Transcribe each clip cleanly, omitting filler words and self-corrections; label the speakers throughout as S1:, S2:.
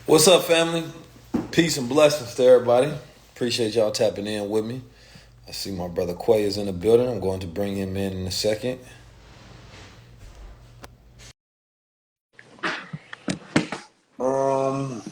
S1: What's up, family? Peace and blessings to everybody. Appreciate y'all tapping in with me. I see my brother Quay is in the building. I'm going to bring him in a second. Um,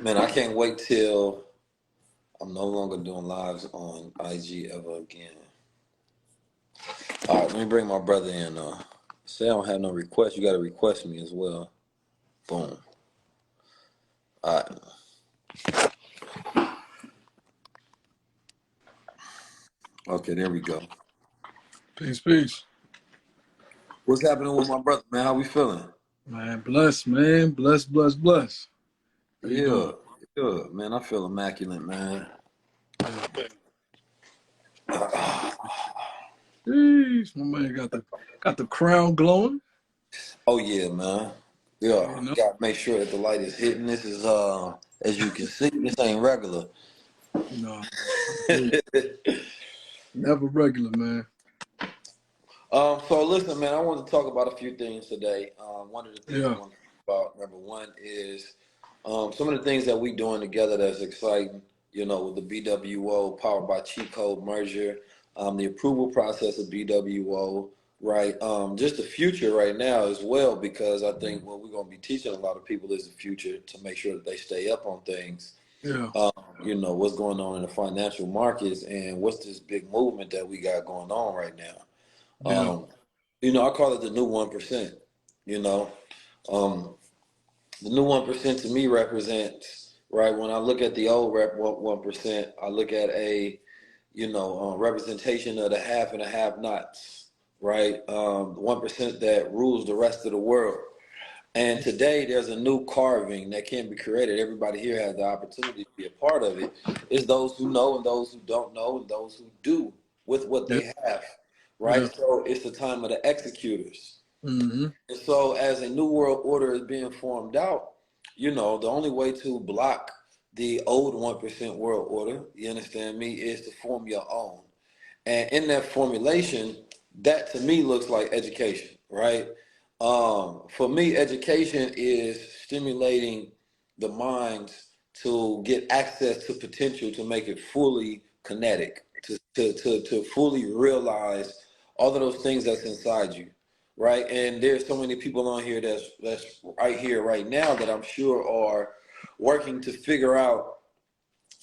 S1: man, I can't wait till I'm no longer doing lives on IG ever again. All right, let me bring my brother in. Say I don't have no request. You got to request me as well. Boom. All right. Okay, there we go.
S2: Peace, peace.
S1: What's happening with my brother, man? How we feeling?
S2: Man, bless, man. Bless, bless, bless. How you doing?
S1: Yeah, good, man. I feel immaculate, man.
S2: Yeah. Jeez, my man got the crown glowing.
S1: Oh yeah, man. Yeah,
S2: You know?
S1: got to make sure that the light is hitting. This is as you can see, this ain't regular.
S2: No. I feel you. Never regular, man.
S1: So listen, man. I want to talk about a few things today. One of the things I
S2: Yeah.
S1: want to talk about, number one, is some of the things that we doing together that's exciting. You know, with the BWO powered by Cheat Code merger, the approval process of BWO, right? Just the future right now as well, because I think what we're going to be teaching a lot of people is the future to make sure that they stay up on things.
S2: Yeah.
S1: You know, what's going on in the financial markets and what's this big movement that we got going on right now.
S2: Yeah.
S1: Um, you know, I call it the new 1%. You know, um, the new 1% to me represents, right, when I look at the old 1%, I look at a, representation of the have and the have nots, right? The 1% that rules the rest of the world. And today there's a new carving that can be created. Everybody here has the opportunity to be a part of it. It's those who know and those who don't know and those who do with what
S2: Yeah.
S1: they have,
S2: Yeah.
S1: right? So it's the time of the executors.
S2: Mm-hmm.
S1: And so as a new world order is being formed out, you know, the only way to block the old 1% world order, you understand me, is to form your own. And in that formulation, that to me looks like education, right? For me, education is stimulating the mind to get access to potential to make it fully kinetic, to fully realize all of those things that's inside you, right? And there's so many people on here that's right here, right now that I'm sure are working to figure out,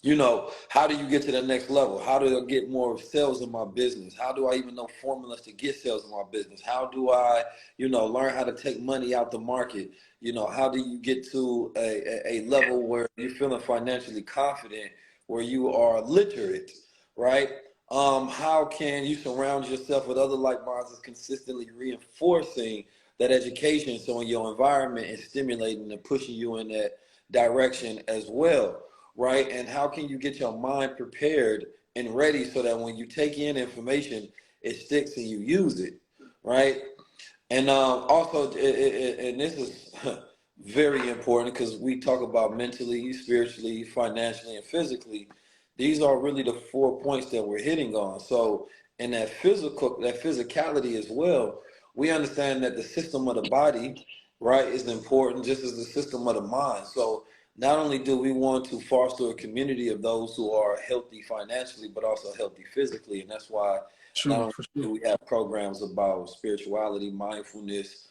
S1: you know, how do you get to the next level? How do I get more sales in my business? How do I even know formulas to get sales in my business? How do I, learn how to take money out the market? You know, how do you get to a level where you're feeling financially confident, where you are literate, right? How can you surround yourself with other like minds that's consistently reinforcing that education so in your environment is stimulating and pushing you in that direction as well? Right? And how can you get your mind prepared and ready so that when you take in information, it sticks and you use it, right? And also, and this is very important because we talk about mentally, spiritually, financially, and physically. These are really the 4 points that we're hitting on. So, in that physicality as well, we understand that the system of the body, right, is important just as the system of the mind. So, not only do we want to foster a community of those who are healthy financially, but also healthy physically, and that's why not
S2: Sure,
S1: only
S2: for sure.
S1: do we have programs about spirituality, mindfulness,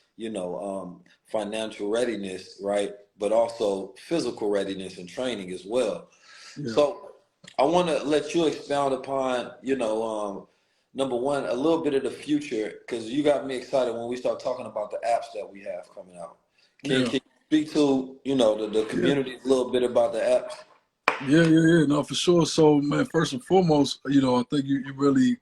S1: financial readiness, right? But also physical readiness and training as well.
S2: Yeah.
S1: So I want to let you expound upon, number one, a little bit of the future, because you got me excited when we start talking about the apps that we have coming out. Can
S2: Yeah.
S1: you speak to, the
S2: Yeah.
S1: community a little bit about the apps?
S2: Yeah. No, for sure. So, man, first and foremost, I think you really,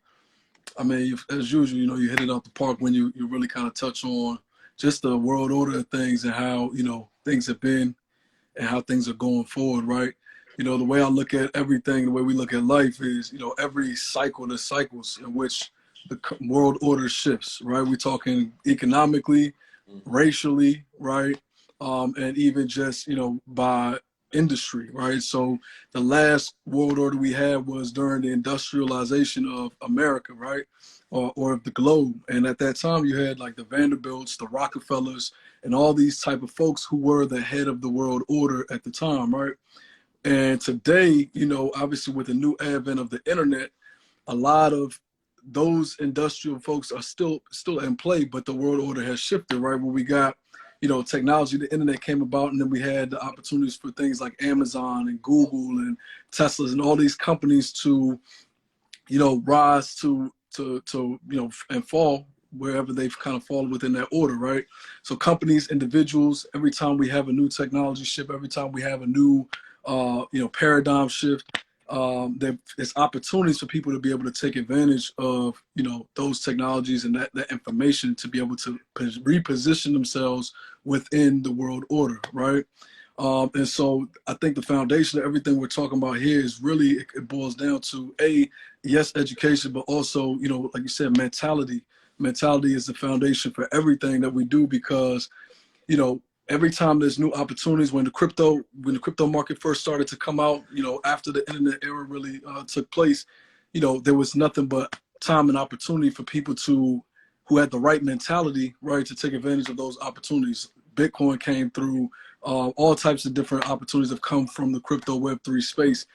S2: I mean, as usual, you hit it out the park when you really kind of touch on just the world order of things and how, things have been and how things are going forward, right? The way I look at everything, the way we look at life is, every cycle, the cycles in which the world order shifts, right? We're talking economically, racially, right? And even just, by industry, right? So the last world order we had was during the industrialization of America, right? Or of the globe. And at that time you had like the Vanderbilts, the Rockefellers, and all these type of folks who were the head of the world order at the time, right? And today, obviously with the new advent of the internet, a lot of those industrial folks are still in play, but the world order has shifted, right? Where we got, technology, the internet came about, and then we had the opportunities for things like Amazon and Google and Teslas and all these companies to, rise to and fall wherever they've kind of fallen within that order, right? So companies, individuals, every time we have a new technology shift, every time we have a new, paradigm shift, there's opportunities for people to be able to take advantage of, those technologies and that information to be able to reposition themselves within the world order, right? And so I think the foundation of everything we're talking about here is really, it boils down to yes, education, but also, like you said, mentality. Mentality is the foundation for everything that we do, because, every time there's new opportunities, when the crypto market first started to come out, after the internet era really took place, there was nothing but time and opportunity for people who had the right mentality, right, to take advantage of those opportunities. Bitcoin came through, all types of different opportunities have come from the crypto Web3 space,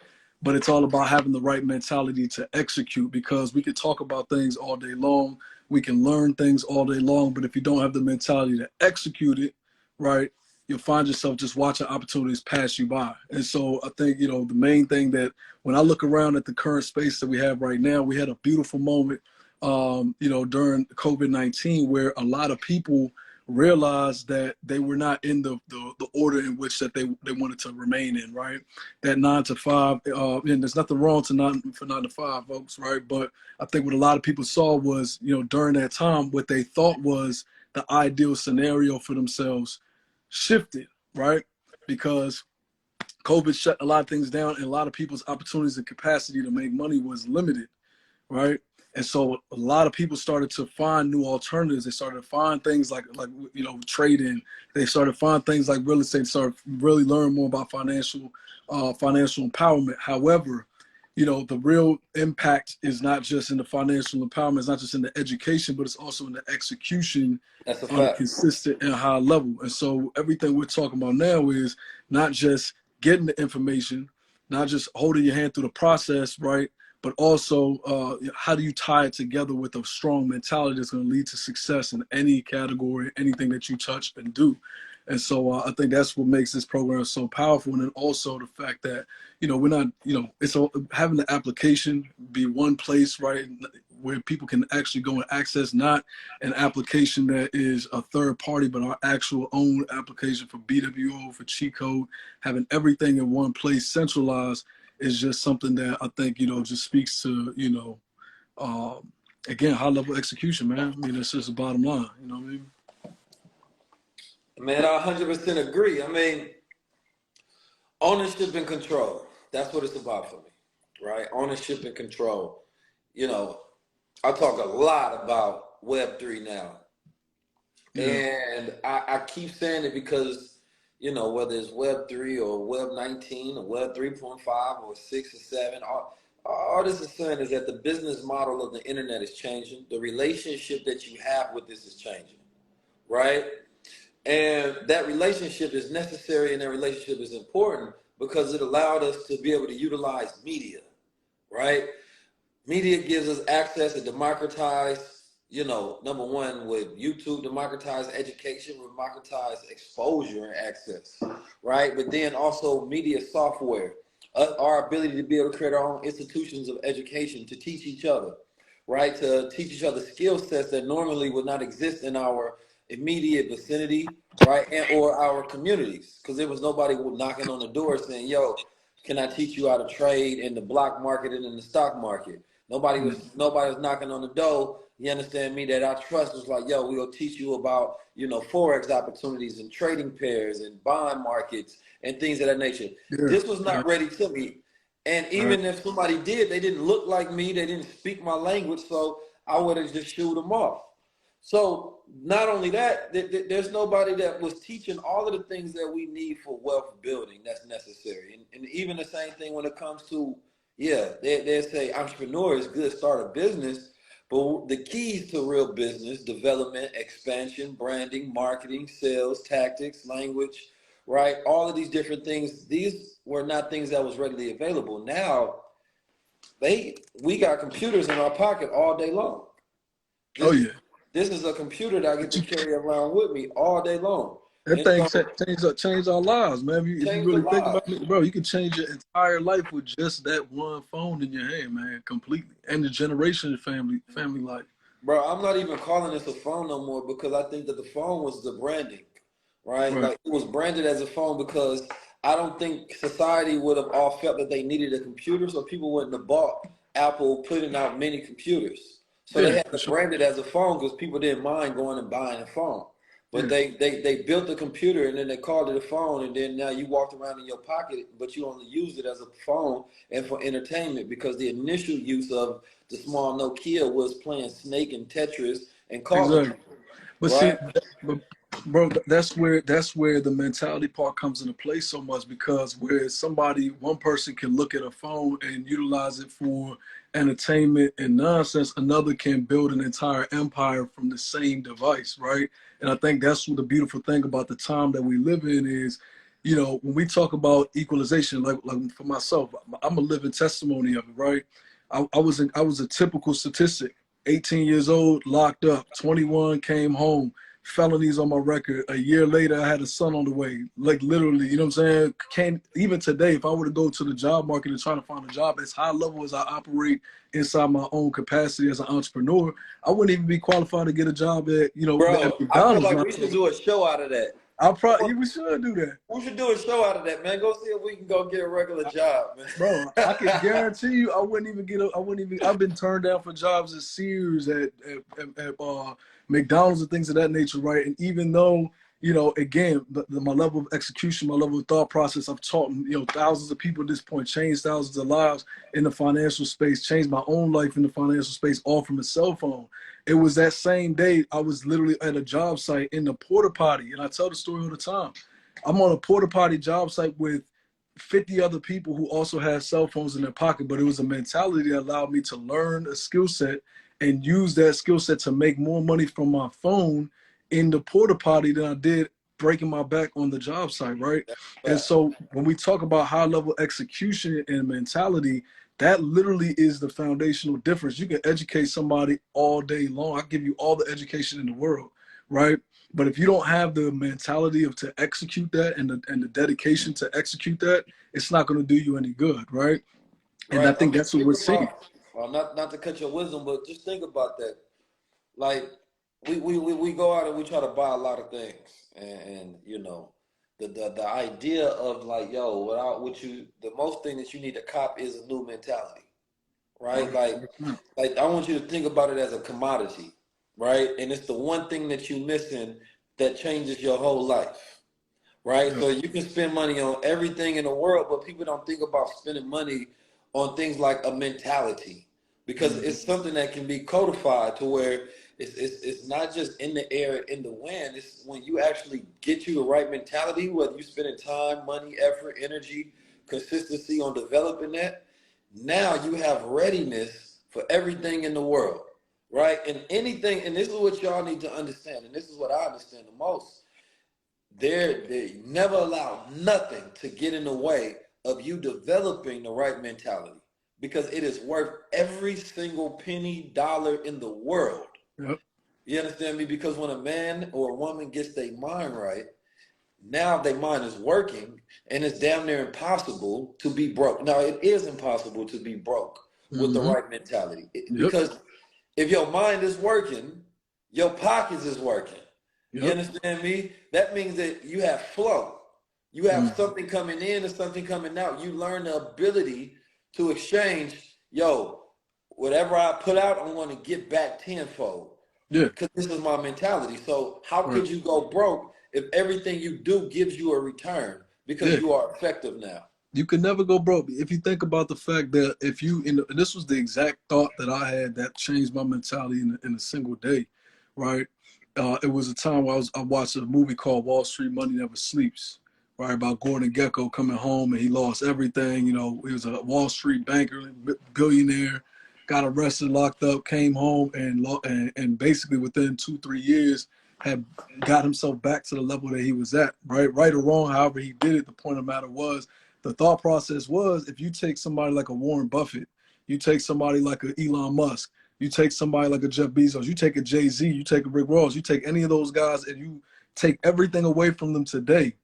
S2: but it's all about having the right mentality to execute, because we could talk about things all day long, we can learn things all day long, but if you don't have the mentality to execute it, right, you'll find yourself just watching opportunities pass you by. And so I think, the main thing that when I look around at the current space that we have right now, we had a beautiful moment, during COVID-19, where a lot of people realized that they were not in the order in which that they wanted to remain in, right? That 9 to 5, and there's nothing wrong for 9 to 5, folks, right? But I think what a lot of people saw was, during that time, what they thought was the ideal scenario for themselves shifted, right? Because COVID shut a lot of things down, and a lot of people's opportunities and capacity to make money was limited, right? And so a lot of people started to find new alternatives. They started to find things like trading. They started to find things like real estate. Started really learn more about financial empowerment. However, the real impact is not just in the financial empowerment. It's not just in the education, but it's also in the execution
S1: That's a
S2: on a
S1: fact.
S2: consistent and high level. And so everything we're talking about now is not just getting the information, not just holding your hand through the process, right? But also, how do you tie it together with a strong mentality that's going to lead to success in any category, anything that you touch and do. And so I think that's what makes this program so powerful. And then also the fact that, we're not, it's having the application be one place, right, where people can actually go and access, not an application that is a third party, but our actual own application for BWO, for cheat code, having everything in one place centralized is just something that I think, just speaks to, again, high level execution, man. I mean, that's just the bottom line. You know what I mean?
S1: Man, I 100% agree. I mean, ownership and control. That's what it's about for me, right? Ownership and control. I talk a lot about Web3 now.
S2: Yeah.
S1: And I keep saying it because, whether it's Web3 or Web 19 or Web 3.5 or 6 or 7, all this is saying is that the business model of the internet is changing. The relationship that you have with this is changing, right? And that relationship is necessary and that relationship is important because it allowed us to be able to utilize media, right? Media gives us access to democratize, number one, with YouTube, democratize education, democratize exposure and access, right? But then also media software, our ability to be able to create our own institutions of education to teach each other, right? To teach each other skill sets that normally would not exist in our immediate vicinity, right? Or our communities, because there was nobody knocking on the door saying, yo, can I teach you how to trade in the block market and in the stock market? Nobody was knocking on the door. You understand me? That I trust was like, yo, we'll teach you about, forex opportunities and trading pairs and bond markets and things of that nature.
S2: Yeah.
S1: This was not ready to me. And
S2: Right.
S1: even if somebody did, they didn't look like me. They didn't speak my language. So I would have just shooed them off. So not only that, there's nobody that was teaching all of the things that we need for wealth building that's necessary. And even the same thing when it comes to, yeah, they say entrepreneur is good, start a business, but the keys to real business development, expansion, branding, marketing, sales, tactics, language, right? All of these different things, these were not things that was readily available. Now we got computers in our pocket all day long.
S2: Oh
S1: This
S2: yeah.
S1: this is a computer that I get to carry around with me all day long.
S2: That
S1: And
S2: thing
S1: so
S2: changed our lives, man. If you
S1: change the
S2: really think about
S1: lives.
S2: it, bro, you can change your entire life with just that one phone in your hand, man, completely. And the generation of family life.
S1: Bro, I'm not even calling this a phone no more because I think that the phone was the branding, right?
S2: Right.
S1: Like it was branded as a phone because I don't think society would have all felt that they needed a computer, so people wouldn't have bought Apple putting out many computers. So they
S2: Yeah,
S1: had
S2: for
S1: to
S2: sure.
S1: brand it as a phone because people didn't mind going and buying a phone. But
S2: Yeah,
S1: they built the computer and then they called it a phone, and then now you walked around in your pocket, but you only used it as a phone and for entertainment because the initial use of the small Nokia was playing Snake and Tetris and calling
S2: exactly.
S1: people,
S2: But see,
S1: right?
S2: but bro, that's where the mentality part comes into play so much, because where one person can look at a phone and utilize it for entertainment and nonsense, another can build an entire empire from the same device, right? And I think that's what the beautiful thing about the time that we live in is, when we talk about equalization, like for myself, I'm a living testimony of it, right? I was a typical statistic. 18 years old, locked up. 21, came home. Felonies on my record. A year later, I had a son on the way. Like literally, you know what I'm saying? Can't even today, if I were to go to the job market and try to find a job as high level as I operate inside my own capacity as an entrepreneur, I wouldn't even be qualified to get a job at
S1: Bro, I feel
S2: McDonald's.
S1: like we should do a show out of that.
S2: I probably we should do that.
S1: We should do a show out of that, man. Go see if we can go get a regular job,
S2: Bro, I can
S1: man.
S2: guarantee you, I wouldn't even. I've been turned down for jobs at Sears, at McDonald's and things of that nature, right? And even though, again, my level of execution, my level of thought process, I've taught, thousands of people at this point, changed thousands of lives in the financial space, changed my own life in the financial space, all from a cell phone. It was that same day I was literally at a job site in the porta potty, and I tell the story all the time. I'm on a porta potty job site with 50 other people who also had cell phones in their pocket, but it was a mentality that allowed me to learn a skill set and use that skill set to make more money from my phone in the porta potty than I did breaking my back on the job site, right? And
S1: But,
S2: so when we talk about high level execution and mentality, that literally is the foundational difference. You can educate somebody all day long. I give you all the education in the world, right? But if you don't have the mentality to execute that and the dedication to execute that, it's not going to do you any good, right? And I
S1: right. I
S2: think
S1: mean,
S2: that's what
S1: think
S2: we're seeing.
S1: about, well, not to cut your wisdom, but just think about that. Like, we go out and we try to buy a lot of things. And the idea of like, yo, the most thing that you need to cop is a new mentality, right?
S2: Right.
S1: Like I want you to think about it as a commodity, right? And it's the one thing that you're missing that changes your whole life, right?
S2: Yeah.
S1: So you can spend money on everything in the world, but people don't think about spending money on things like a mentality because
S2: Mhm.
S1: it's something that can be codified to where it's not just in the air, in the wind. It's when you actually get you the right mentality, whether you're spending time, money, effort, energy, consistency on developing that. Now you have readiness for everything in the world, right? And anything, and this is what y'all need to understand, and this is what I understand the most. They never allow nothing to get in the way of you developing the right mentality because it is worth every single penny dollar in the world.
S2: Yep.
S1: You understand me? Because when a man or a woman gets their mind right, now their mind is working and it's damn near impossible to be broke. Now it is impossible to be broke with the
S2: Hmm.
S1: right mentality
S2: Yep.
S1: because if your mind is working, your pockets is working. You
S2: Yep.
S1: understand me? That means that you have flow. You have
S2: Mhm.
S1: something coming in and something coming out. You learn the ability to exchange, yo, whatever I put out, I'm going to get back tenfold
S2: Yeah.
S1: because this is my mentality. So how
S2: Right.
S1: could you go broke if everything you do gives you a return because
S2: Yeah.
S1: you are effective now?
S2: You can never go broke. If you think about the fact that and this was the exact thought that I had that changed my mentality in a single day, right? It was a time where I watched a movie called Wall Street Money Never Sleeps, right? About Gordon Gekko coming home and he lost everything. You know, he was a Wall Street banker, billionaire, got arrested, locked up, came home, and basically within 2-3 years had got himself back to the level that he was at, right or wrong, however he did it. The point of the matter was, the thought process was, if you take somebody like a Warren Buffett, you take somebody like a Elon Musk, you take somebody like a Jeff Bezos, you take a Jay-Z, you take a Rick Ross, you take any of those guys and you take everything away from them today,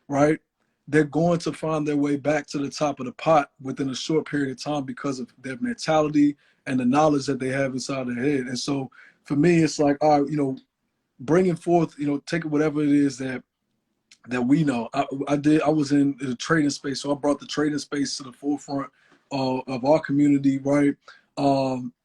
S2: right? They're going to find their way back to the top of the pot within a short period of time because of their mentality and the knowledge that they have inside their head. And so for me, it's like, all right, bringing forth, taking whatever it is that we know. I was in the trading space, so I brought the trading space to the forefront of our community, right?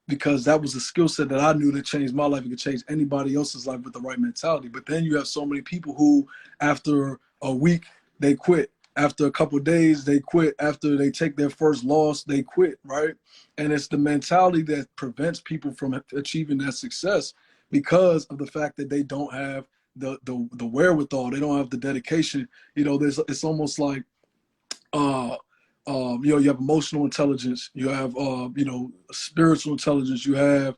S2: Because that was a skill set that I knew that changed my life. It could change anybody else's life with the right mentality. But then you have so many people who, after a week, they quit. After a couple of days, they quit. After they take their first loss, they quit, right? And it's the mentality that prevents people from achieving that success because of the fact that they don't have the wherewithal. They don't have the dedication. It's almost like you have emotional intelligence, you have spiritual intelligence, you have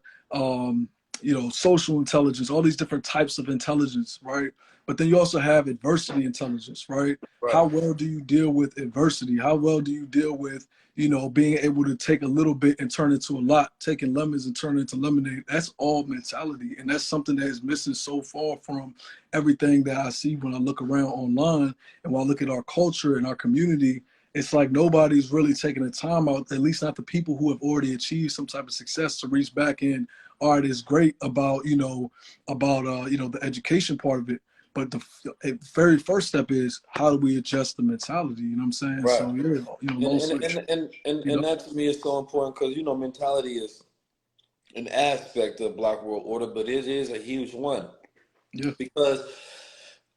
S2: social intelligence, all these different types of intelligence, right? But then you also have adversity intelligence, right?
S1: Right.
S2: How well do you deal with adversity? How well do you deal with being able to take a little bit and turn it into a lot, taking lemons and turn it into lemonade? That's all mentality. And that's something that is missing so far from everything that I see when I look around online and when I look at our culture and our community. It's like nobody's really taking the time out, at least not the people who have already achieved some type of success, to reach back in. All right, it's great about, the education part of it. But the very first step is, how do we adjust the mentality? You know what I'm saying?
S1: Right.
S2: So, yeah,
S1: And that to me is so important because, mentality is an aspect of Black World Order, but it is a huge one.
S2: Yeah.
S1: Because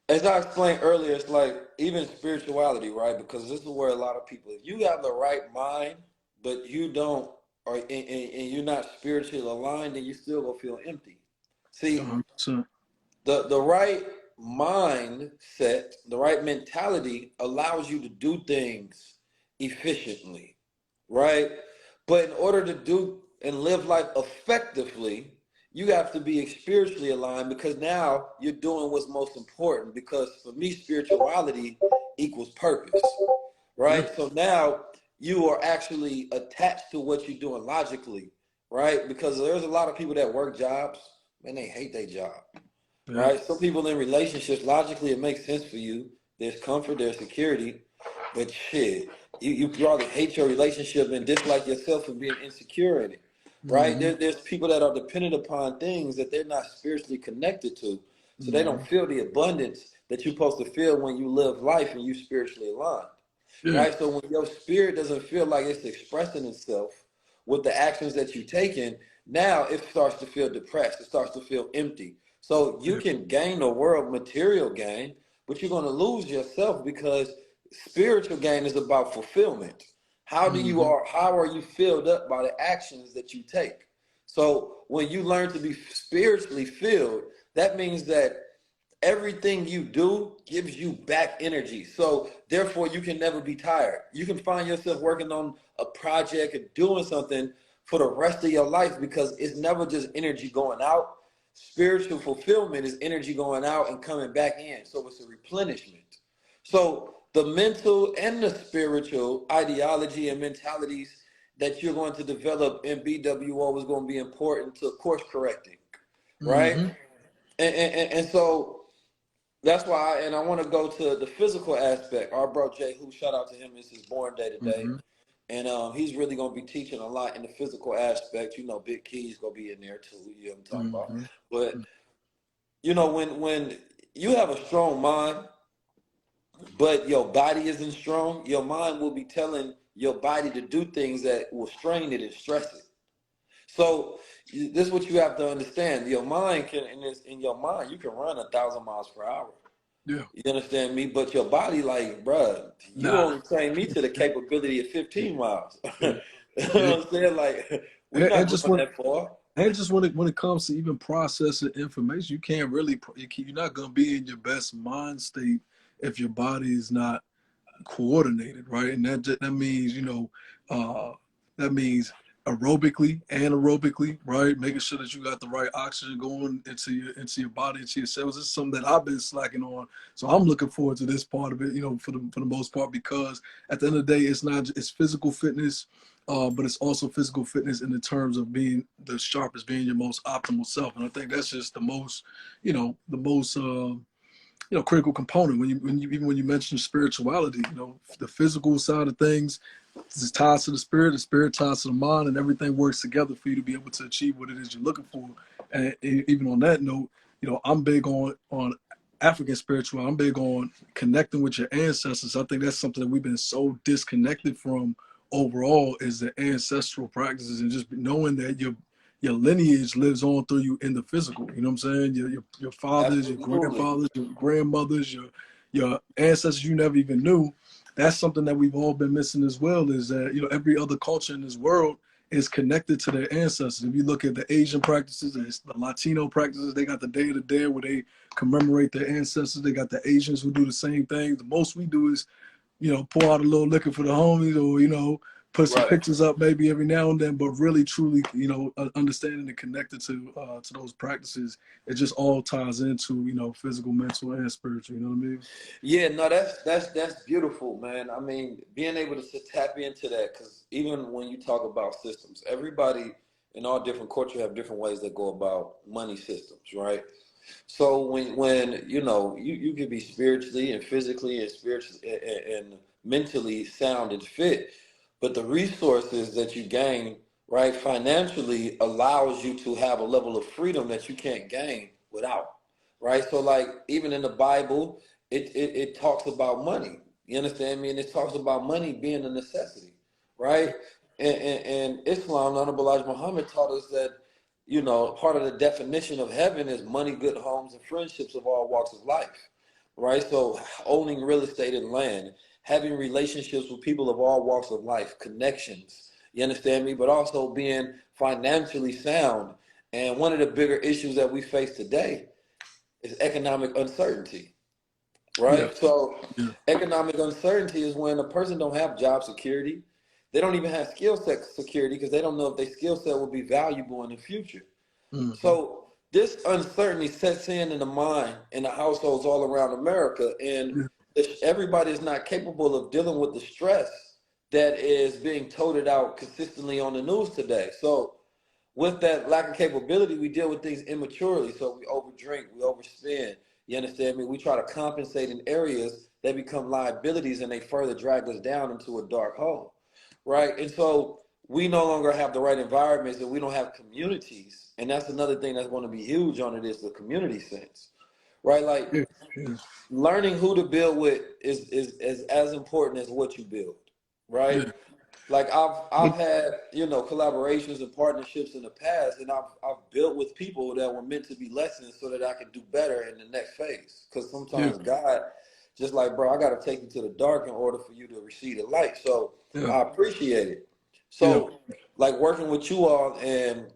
S1: as I explained earlier, it's like even spirituality, right? Because this is where a lot of people, if you have the right mind, but you don't, and you're not spiritually aligned, then you still gonna feel empty. See,
S2: 100%.
S1: the right mindset, the right mentality allows you to do things efficiently, right? But in order to do and live life effectively, you have to be spiritually aligned because now you're doing what's most important. Because for me, spirituality equals purpose,
S2: Yeah.
S1: right? So now you are actually attached to what you're doing logically, right? Because there's a lot of people that work jobs, and they hate their job,
S2: Yeah.
S1: right? Some people in relationships, logically, it makes sense for you. There's comfort, there's security, but shit, you probably hate your relationship and dislike yourself for being insecure in it, right?
S2: Mm-hmm.
S1: There's people that are dependent upon things that they're not spiritually connected to, so they
S2: Mm-hmm.
S1: don't feel the abundance that you're supposed to feel when you live life and you spiritually aligned,
S2: Yeah.
S1: right? So when your spirit doesn't feel like it's expressing itself with the actions that you're taking, now it starts to feel depressed. It starts to feel empty. So you
S2: Yeah.
S1: can gain the world material gain, but you're going to lose yourself because spiritual gain is about fulfillment.
S2: Mm-hmm.
S1: How are you filled up by the actions that you take? So when you learn to be spiritually filled, that means that everything you do gives you back energy. So therefore you can never be tired. You can find yourself working on a project and doing something for the rest of your life because it's never just energy going out. Spiritual fulfillment is energy going out and coming back in. So it's a replenishment. So the mental and the spiritual ideology and mentalities that you're going to develop in BWO is going to be important to course correcting, right?
S2: Mm-hmm.
S1: And so that's why, and I want to go to the physical aspect. Our bro Jay, who shout out to him, it's his born day today,
S2: Mm-hmm.
S1: and he's really gonna be teaching a lot in the physical aspect. Big Key's gonna be in there too. You know what I'm talking about?
S2: Mm-hmm.
S1: But when you have a strong mind, but your body isn't strong, your mind will be telling your body to do things that will strain it and stress it. So this is what you have to understand. Your mind can, in your mind, you can run 1,000 miles per hour.
S2: Yeah.
S1: You understand me? But your body, like, bruh, you
S2: Nah.
S1: only train me to the capability of 15 miles. You know
S2: Yeah.
S1: what I'm saying? Like, we're
S2: And
S1: not
S2: just
S1: going
S2: when
S1: that far.
S2: And just when it comes to even processing information, you can't really, you're not going to be in your best mind state if your body is not coordinated, right? And that means, that means aerobically, anaerobically, right? Making sure that you got the right oxygen going into your body, into your cells. This is something that I've been slacking on. So I'm looking forward to this part of it, for the most part, because at the end of the day, it's physical fitness, but it's also physical fitness in the terms of being the sharpest, being your most optimal self. And I think that's just the most, the most critical component even when you mention spirituality. The physical side of things is ties to the spirit ties to the mind, and everything works together for you to be able to achieve what it is you're looking for. And even on that note, I'm big on African spirituality. I'm big on connecting with your ancestors. I think that's something that we've been so disconnected from overall, is the ancestral practices, and just knowing that your lineage lives on through you in the physical. You know what I'm saying? Your fathers, your
S1: Absolutely.
S2: grandfathers, your grandmothers, your ancestors you never even knew. That's something that we've all been missing as well, is that every other culture in this world is connected to their ancestors. If you look at the Asian practices, the Latino practices, they got the Day of the Dead where they commemorate their ancestors. They got the Asians who do the same thing. The most we do is pour out a little liquor for the homies, or, put some
S1: Right.
S2: pictures up maybe every now and then, but really, truly, understanding and connected to those practices, it just all ties into, physical, mental, and spiritual. You know what I mean?
S1: Yeah, no, that's beautiful, man. I mean, being able to tap into that, because even when you talk about systems, everybody in all different cultures have different ways they go about money systems, right? So when you can be spiritually and physically and spiritually and mentally sound and fit, but the resources that you gain, right, financially allows you to have a level of freedom that you can't gain without, right? So like even in the Bible, it talks about money. You understand me? And it talks about money being a necessity, right? And Islam, the Honorable Elijah Muhammad taught us that part of the definition of heaven is money, good homes, and friendships of all walks of life, right? So owning real estate and land, having relationships with people of all walks of life, connections, you understand me? But also being financially sound. And one of the bigger issues that we face today is economic uncertainty,
S2: Yeah,
S1: right? So
S2: yeah,
S1: economic uncertainty is when a person don't have job security. They don't even have skill set security because they don't know if their skill set will be valuable in the future.
S2: mm-hmm.
S1: So this uncertainty sets in the mind in the households all around America, and
S2: Yeah,
S1: everybody is not capable of dealing with the stress that is being toted out consistently on the news today. So with that lack of capability, we deal with things immaturely. So we overdrink, we overspend. You understand me? We try to compensate in areas that become liabilities, and they further drag us down into a dark hole, right? And so we no longer have the right environments, and we don't have communities. And that's another thing that's going to be huge on it, is the community sense, right? Like
S2: yeah, yeah,
S1: learning who to build with is as important as what you build, right?
S2: yeah.
S1: Like I've
S2: But
S1: had collaborations and partnerships in the past, and I've built with people that were meant to be lessons so that I could do better in the next phase. Because
S2: yeah,
S1: sometimes God, just like, bro, I got to take you to the dark in order for you to receive the light. So
S2: yeah,
S1: I appreciate it.
S2: yeah,
S1: So like working with you all and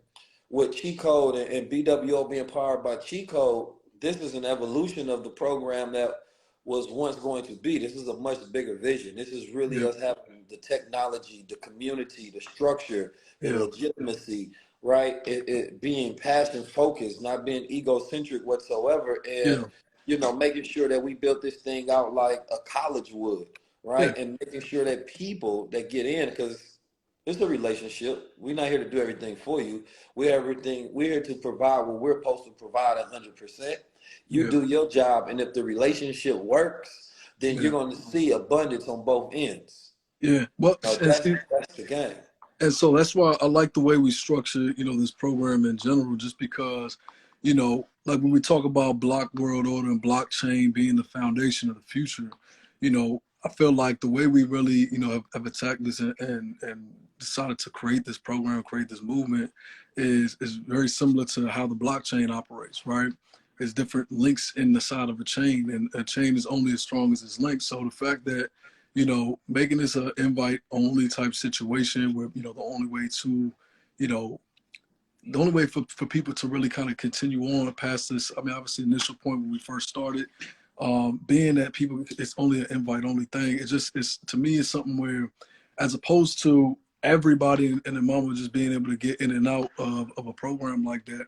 S1: with Cheat Code and BWO being powered by Cheat Code, this is an evolution of the program that was once going to be. This is a much bigger vision. This is really
S2: yeah,
S1: us having the technology, the community, the structure, the
S2: yeah,
S1: legitimacy, right? It being passion focused, not being egocentric whatsoever, and
S2: yeah,
S1: making sure that we built this thing out like a college would,
S2: yeah,
S1: right? And making sure that people that get in, because it's a relationship. We're not here to do everything for you. We're here to provide what we're supposed to provide 100%. You
S2: yeah,
S1: do your job, and if the relationship works, then you're
S2: yeah,
S1: going to see abundance on both ends.
S2: yeah. Well, and see,
S1: That's the game.
S2: and so that's why I like the way we structure, this program in general, just because, like when we talk about block world order and blockchain being the foundation of the future, I feel like the way we really, have attacked this and decided to create this program, create this movement is very similar to how the blockchain operates, right? There's different links in the side of a chain, and a chain is only as strong as its links. So the fact that making this an invite only type situation where, the only way to, you know, the only way for people to really kind of continue on past this, I mean, obviously initial point when we first started, being that people, it's only an invite only thing. It's to me, it's something where, as opposed to everybody in the moment just being able to get in and out of a program like that,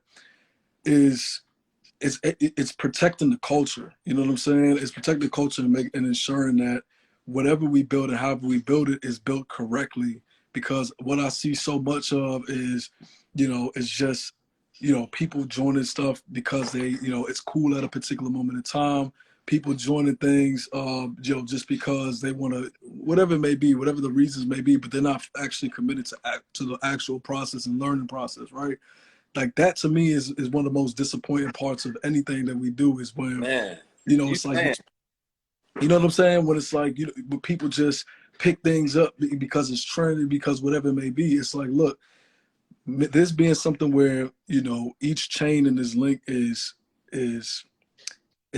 S2: is it's protecting the culture. You know what I'm saying? It's protecting the culture and ensuring that whatever we build and however we build it is built correctly. Because what I see so much of is, it's just, people joining stuff because they, it's cool at a particular moment in time. People joining things, just because they want to, whatever it may be, whatever the reasons may be, but they're not actually committed to the actual process and learning process, right? Like that to me is one of the most disappointing parts of anything that we do is when,
S1: Man, you
S2: it's like,
S1: man,
S2: you know what I'm saying? When it's like, when people just pick things up because it's trendy, because whatever it may be, it's like, look, this being something where, each chain in this link is it's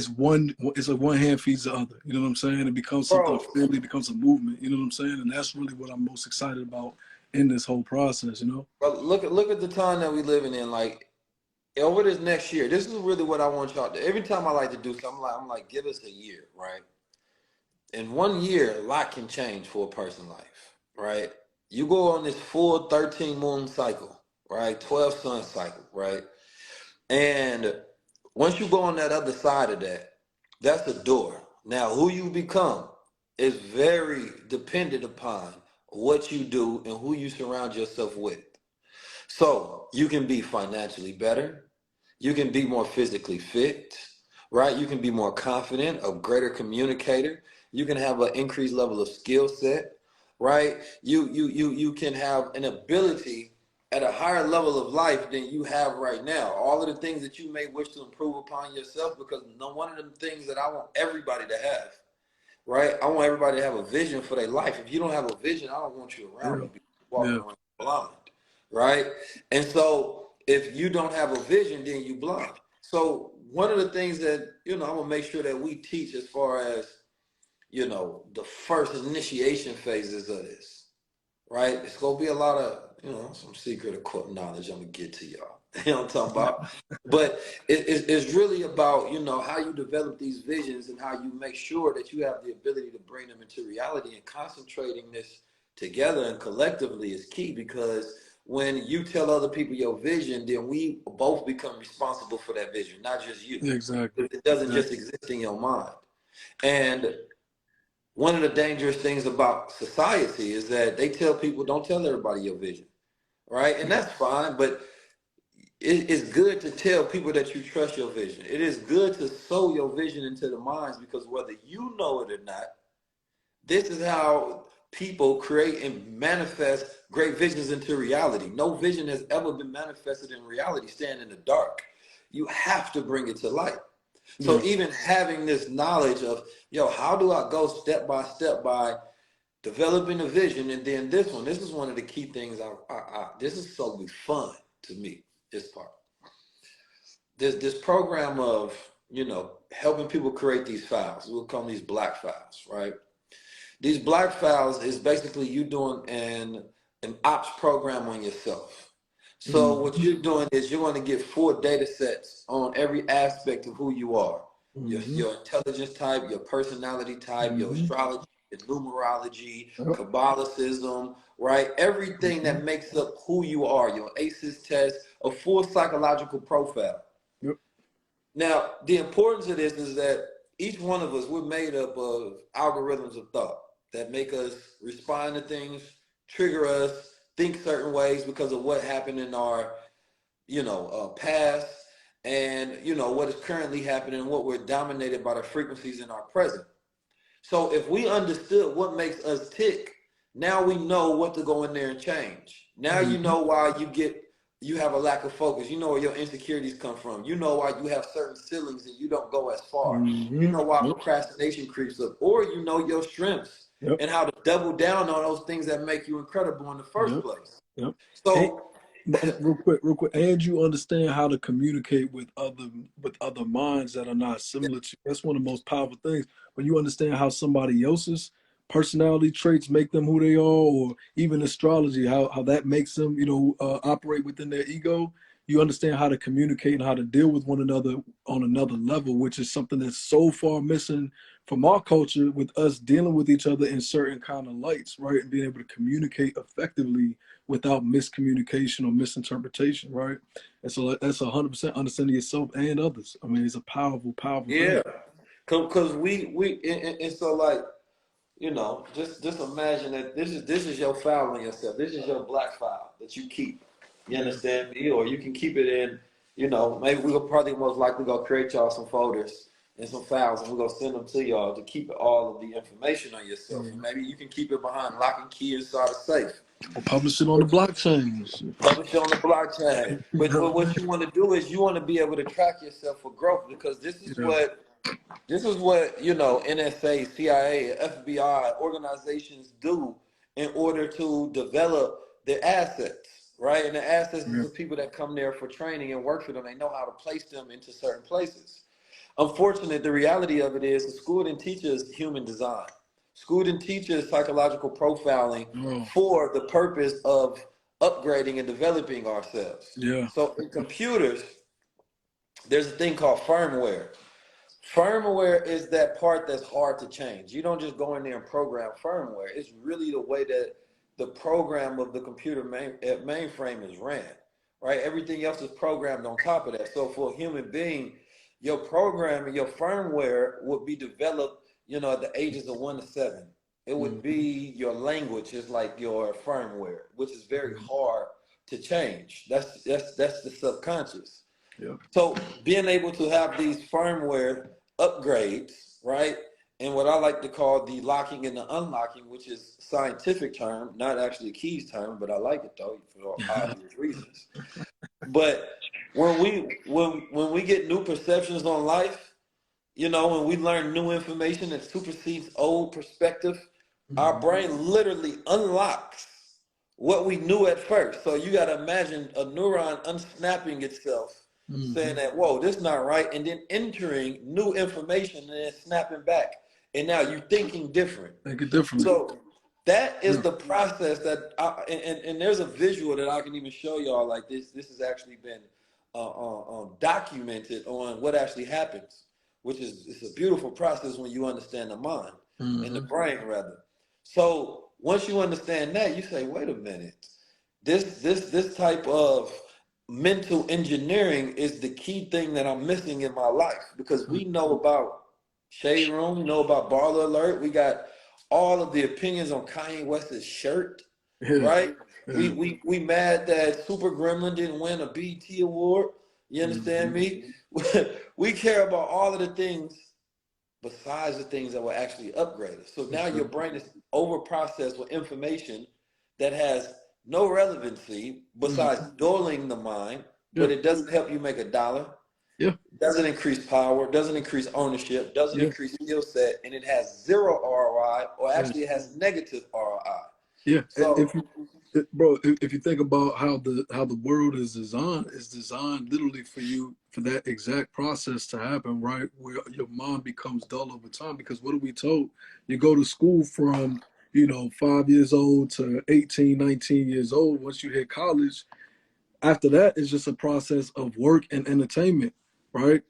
S2: like one hand feeds the other. You know what I'm saying? It becomes something, a
S1: bro.
S2: family, becomes a movement. You know what I'm saying? And that's really what I'm most excited about in this whole process,
S1: Bro, look at the time that we living in. Like over this next year, this is really what I want y'all to. Every time I like to do something, I'm like, give us a year, right? In 1 year, a lot can change for a person's life, right? You go on this full 13 moon cycle, right? 12 sun cycle, right? And once you go on that other side of that, that's a door. Now, who you become is very dependent upon what you do and who you surround yourself with. So you can be financially better. You can be more physically fit, right? You can be more confident, a greater communicator. You can have an increased level of skill set, right? You can have an ability at a higher level of life than you have right now. All of the things that you may wish to improve upon yourself, because one of them things that I want everybody to have, right? I want everybody to have a vision for their life. If you don't have a vision, I don't want you around me
S2: Yeah.
S1: because you're walking
S2: Yeah.
S1: around blind, right? And so if you don't have a vision, then you blind. So one of the things that, I'm gonna make sure that we teach as far as, the first initiation phases of this, right? It's gonna be a lot of, some secret occult knowledge I'm gonna get to y'all. You know what I'm talking about? But it's really about, how you develop these visions and how you make sure that you have the ability to bring them into reality, and concentrating this together and collectively is key, because when you tell other people your vision, then we both become responsible for that vision, not just you.
S2: Yeah, exactly.
S1: It doesn't
S2: Exactly.
S1: just exist in your mind. And one of the dangerous things about society is that they tell people, don't tell everybody your vision, right? And that's fine, but it's good to tell people that you trust your vision. It is good to sow your vision into the minds, because whether you know it or not, this is how people create and manifest great visions into reality. No vision has ever been manifested in reality staying in the dark. You have to bring it to light. So
S2: Yeah.
S1: even having this knowledge of, how do I go step by developing a vision, and then this is one of the key things. This is so fun to me. This part, this program of helping people create these files. We'll call them these black files, right? These black files is basically you doing an ops program on yourself. So what
S2: Mm-hmm.
S1: you're doing is you're going to get 4 data sets on every aspect of who you are. Your,
S2: Mm-hmm.
S1: your intelligence type, your personality type, your
S2: Mm-hmm.
S1: astrology, your numerology,
S2: Yep.
S1: Kabbalicism, right? Everything
S2: Mm-hmm.
S1: that makes up who you are, your ACEs test, a full psychological profile.
S2: Yep.
S1: Now, the importance of this is that each one of us, we're made up of algorithms of thought that make us respond to things, trigger us, think certain ways because of what happened in our, past, and, what is currently happening and what we're dominated by the frequencies in our present. So if we understood what makes us tick, now we know what to go in there and change. Now you
S2: Mm-hmm.
S1: know why you have a lack of focus. You know where your insecurities come from. You know why you have certain ceilings and you don't go as far. You
S2: Mm-hmm.
S1: know why
S2: Yep.
S1: procrastination creeps up, or you know your strengths
S2: Yep.
S1: and how to double down on those things that make you incredible in the first
S2: Yep.
S1: place.
S2: Yep. And
S1: So
S2: real quick, and you understand how to communicate with other minds that are not similar to you. That's one of the most powerful things. When you understand how somebody else's personality traits make them who they are, or even astrology, how that makes them, operate within their ego. You understand how to communicate and how to deal with one another on another level, which is something that's so far missing from our culture, with us dealing with each other in certain kind of lights, right? And being able to communicate effectively without miscommunication or misinterpretation, right? And so that's 100% understanding yourself and others. I mean, it's a powerful, powerful thing.
S1: Yeah, because and so like, just imagine that this is your file on yourself. This is your black file that you keep. You
S2: Yeah,
S1: understand me? Or you can keep it in. Maybe we'll probably most likely go create y'all some folders and some files, and we're gonna send them to y'all to keep all of the information on yourself. And
S2: yeah.
S1: maybe you can keep it behind lock and key inside a safe.
S2: Or publish it on the blockchain.
S1: Publish it on the blockchain.
S2: You
S1: But
S2: know?
S1: what you want to do is you want to be able to track yourself for growth, because
S2: Yeah,
S1: this is what, NSA, CIA, FBI, organizations do in order to develop their assets, right? And the assets is
S2: yeah,
S1: the people that come there for training and work for them. They know how to place them into certain places. Unfortunately, the reality of it is the school didn't teach us human design. School didn't teach us psychological profiling
S2: oh,
S1: for the purpose of upgrading and developing ourselves.
S2: yeah,
S1: So in computers, there's a thing called firmware. Firmware is that part that's hard to change. You don't just go in there and program firmware. It's really the way that the program of the computer mainframe is ran, right? Everything else is programmed on top of that. So for a human being, your program and your firmware would be developed, at the ages of 1 to 7. It would
S2: mm-hmm,
S1: be your language is like your firmware, which is very hard to change. That's the subconscious.
S2: yeah,
S1: So being able to have these firmware upgrades, right? And what I like to call the locking and the unlocking, which is scientific term, not actually a keys term, but I like it though for obvious reasons. But when we get new perceptions on life, when we learn new information that supersedes old perspective, our
S2: mm-hmm,
S1: brain literally unlocks what we knew at first. So you got to imagine a neuron unsnapping itself, saying
S2: mm-hmm.
S1: that, whoa, this is not right, and then entering new information and then snapping back. And now you're thinking different.
S2: Make it differently.
S1: So that is
S2: Yeah,
S1: the process and there's a visual that I can even show y'all like this. This has actually been documented on what actually happens, which is it's a beautiful process when you understand the mind and the
S2: mm-hmm,
S1: brain rather. So once you understand that, you say, wait a minute, this type of mental engineering is the key thing that I'm missing in my life, because we know about Shade Room, we know about Baller Alert, we got all of the opinions on Kanye West's shirt,
S2: yeah,
S1: right? We
S2: yeah,
S1: we we mad that Super Gremlin didn't win a BET award. You
S2: mm-hmm,
S1: understand me? We care about all of the things besides the things that will actually upgrade us. So now your
S2: exactly.
S1: brain is over processed with information that has no relevancy besides
S2: Mm-hmm.
S1: dulling the mind,
S2: Yeah,
S1: but it doesn't help you make a dollar,
S2: yeah,
S1: doesn't increase power, doesn't increase ownership, doesn't
S2: yeah,
S1: increase skill set, and it has zero ROI, or
S2: yeah,
S1: actually it has negative ROI.
S2: yeah.
S1: So
S2: If you, bro, if you think about how the world is designed, it's designed literally for you, for that exact process to happen, right? Where your mind becomes dull over time. Because what are we told? You go to school from 5 years old to 18, 19 years old. Once you hit college, after that, it's just a process of work and entertainment, right?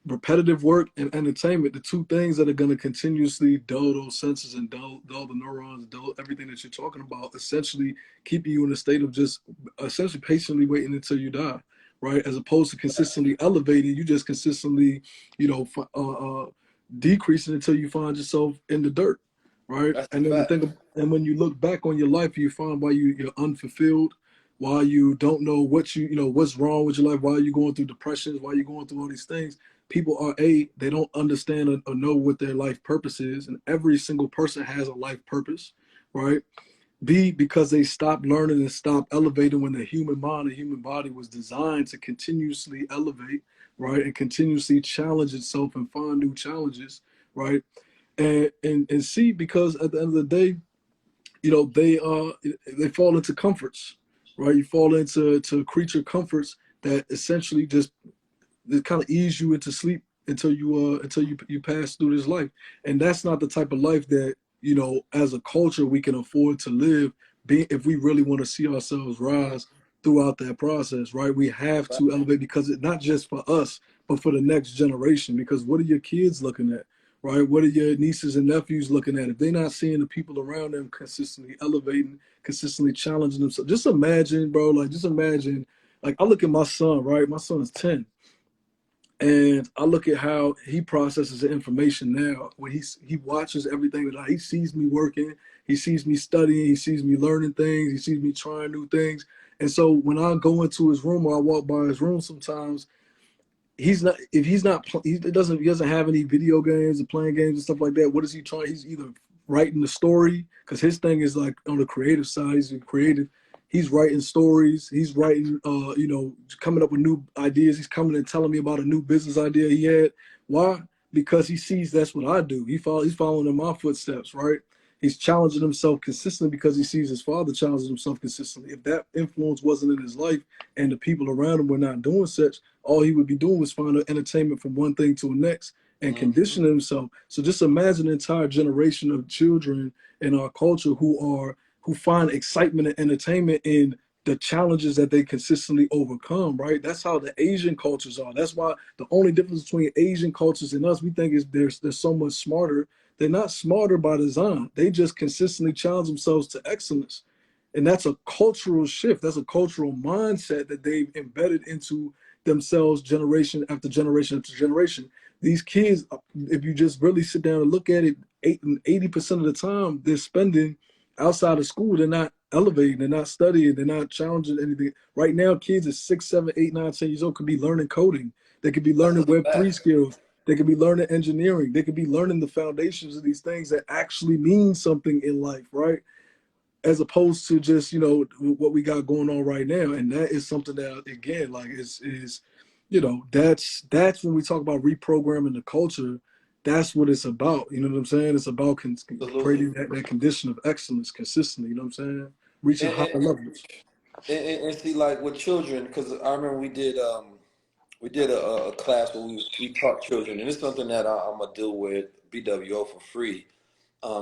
S2: Repetitive work and entertainment, the two things that are going to continuously dull those senses and dull the neurons, dull everything that you're talking about, essentially keeping you in a state of just essentially patiently waiting until you die, right? As opposed to consistently elevating, you just consistently, decreasing until you find yourself in the dirt, right?
S1: that's the
S2: And then
S1: fact.
S2: and when you look back on your life, you find why you're unfulfilled, why you don't know what's wrong with your life, why you're going through depressions, why you're going through all these things. People are they don't understand or know what their life purpose is, and every single person has a life purpose, right? B, because they stopped learning and stopped elevating when the human mind, the human body was designed to continuously elevate, right, and continuously challenge itself and find new challenges, right? And C, because at the end of the day, they fall into comforts, right? You fall into creature comforts that essentially just kind of ease you into sleep until you pass through this life. And that's not the type of life that you know, as a culture, we can afford to live, if we really want to see ourselves rise throughout that process, right? We have to elevate, because it's not just for us, but for the next generation. Because what are your kids looking at, right? What are your nieces and nephews looking at? If they're not seeing the people around them consistently elevating, consistently challenging themselves, just imagine, bro, like just imagine, like I look at my son, right? My son's 10. And I look at how he processes the information now. When he watches everything that he sees me working, he sees me studying, he sees me learning things, he sees me trying new things. And so when I go into his room or I walk by his room sometimes, he's not if he's not he doesn't have any video games or playing games and stuff like that. What is he trying? He's either writing the story, because his thing is like on the creative side. He's creative. He's writing stories. He's writing, you know, coming up with new ideas. He's coming and telling me about a new business idea he had. Why? Because he sees that's what I do. He's following in my footsteps, right? He's challenging himself consistently because he sees his father challenging himself consistently. If that influence wasn't in his life and the people around him were not doing such, all he would be doing was finding entertainment from one thing to the next and conditioning himself. So just imagine an entire generation of children in our culture who find excitement and entertainment in the challenges that they consistently overcome, right? That's how the Asian cultures are. That's why the only difference between Asian cultures and us, we think is they're so much smarter. They're not smarter by design. They just consistently challenge themselves to excellence. And that's a cultural shift. That's a cultural mindset that they've embedded into themselves generation after generation after generation. These kids, if you just really sit down and look at it, 80% of the time they're spending outside of school, they're not elevating, they're not studying, they're not challenging anything. Right now, kids at 6, 7, 8, 9, 10 years old could be learning coding. They could be
S1: That's
S2: learning
S1: a
S2: Web3
S1: fact.
S2: skills. They could be learning engineering. They could be learning the foundations of these things that actually mean something in life, right? As opposed to just, you know, what we got going on right now. And that is something that, again, like is you know, that's when we talk about reprogramming the culture. That's what it's about. You know what I'm saying? It's about
S1: Absolutely.
S2: creating that condition of excellence consistently. You know what I'm saying? Reaching
S1: And,
S2: higher
S1: and,
S2: levels.
S1: and see, like with children, because I remember we did a class where we taught children, and it's something that I'm gonna do with BWO for free.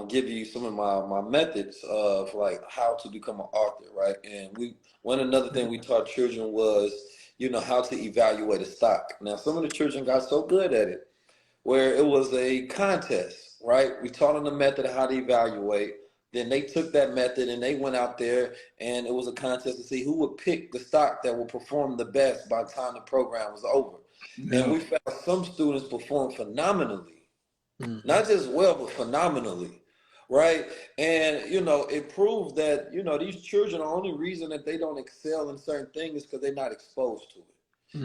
S1: Give you some of my methods of like how to become an author, right? And one another thing we taught children was, you know, how to evaluate a stock. Now, some of the children got so good at it where it was a contest, right? We taught them the method of how to evaluate. Then they took that method and they went out there, and it was a contest to see who would pick the stock that would perform the best by the time the program was over. And
S2: Yeah.
S1: we found some students perform phenomenally,
S2: Hmm.
S1: not just well, but phenomenally, right? And you know, it proves that, you know, these children, the only reason that they don't excel in certain things is because they're not exposed to it.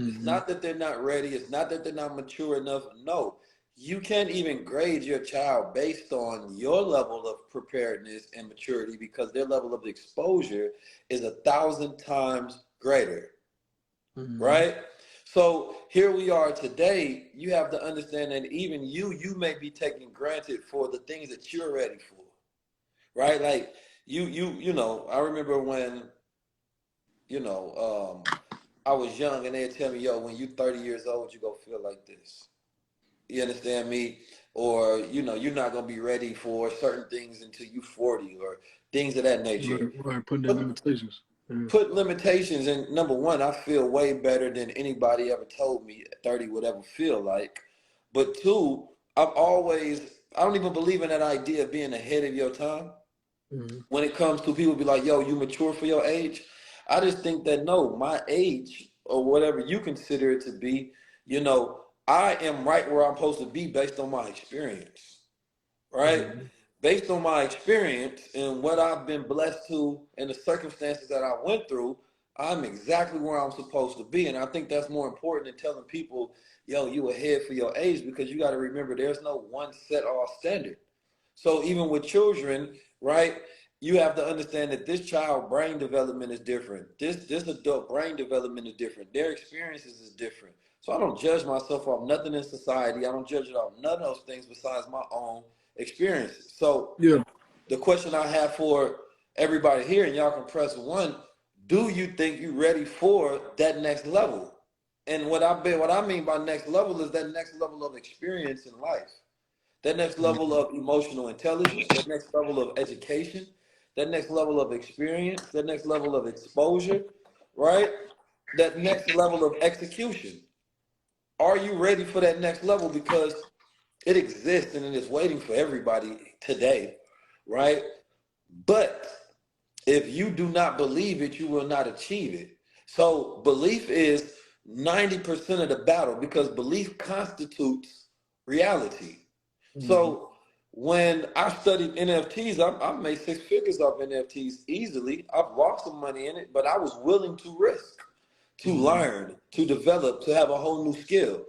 S1: It's
S2: Hmm.
S1: not that they're not ready. It's not that they're not mature enough. No, you can't even grade your child based on your level of preparedness and maturity, because their level of exposure is 1,000 times greater,
S2: Hmm.
S1: right? So here we are today. You have to understand that even you may be taken granted for the things that you're ready for, right? Like you know, I remember when, you know, I was young and they'd tell me, yo, when you 30 years old, you gonna feel like this. You understand me? Or, you know, you're not gonna be ready for certain things until you 40 or things of that nature.
S2: Right, right. Putting in
S1: But
S2: limitations. Yeah.
S1: put limitations in. Number one, I feel way better than anybody ever told me 30 would ever feel like. But two, I don't even believe in that idea of being ahead of your time.
S2: Hmm.
S1: When it comes to people be like, yo, you mature for your age. I just think that no, my age or whatever you consider it to be, you know, I am right where I'm supposed to be based on my experience, right?
S2: Hmm.
S1: Based on my experience and what I've been blessed to and the circumstances that I went through, I'm exactly where I'm supposed to be. And I think that's more important than telling people, yo, you ahead for your age, because you got to remember there's no one set all standard. So even with children, right, you have to understand that this child brain development is different. This adult brain development is different. Their experiences is different. So I don't judge myself off nothing in society. I don't judge it off none of those things besides my own experiences. So
S2: Yeah.
S1: the question I have for everybody here, and y'all can press one, do you think you're ready for that next level? And what I mean by next level is that next level of experience in life. that next level of emotional intelligence, that next level of education, that next level of experience, that next level of exposure, right? That next level of execution. Are you ready for that next level? Because it exists and it is waiting for everybody today, right? But if you do not believe it, you will not achieve it. So belief is 90% of the battle because belief constitutes reality.
S2: Mm-hmm.
S1: So when I studied NFTs, I made six figures off NFTs easily. I've lost some money in it, but I was willing to risk, to
S2: Mm-hmm.
S1: learn, to develop, to have a whole new skill.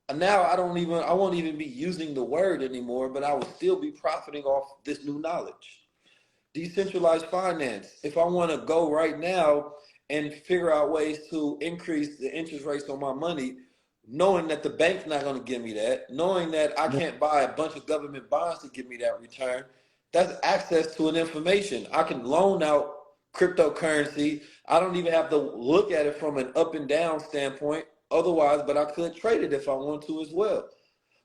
S1: And now I won't even be using the word anymore, but I will still be profiting off this new knowledge. Decentralized finance. If I want to go right now and figure out ways to increase the interest rates on my money, knowing that the bank's not going to give me that, knowing that I
S2: Yeah.
S1: can't buy a bunch of government bonds to give me that return, that's access to an information. I can loan out cryptocurrency. I don't even have to look at it from an up and down standpoint otherwise, but I could trade it if I want to as well,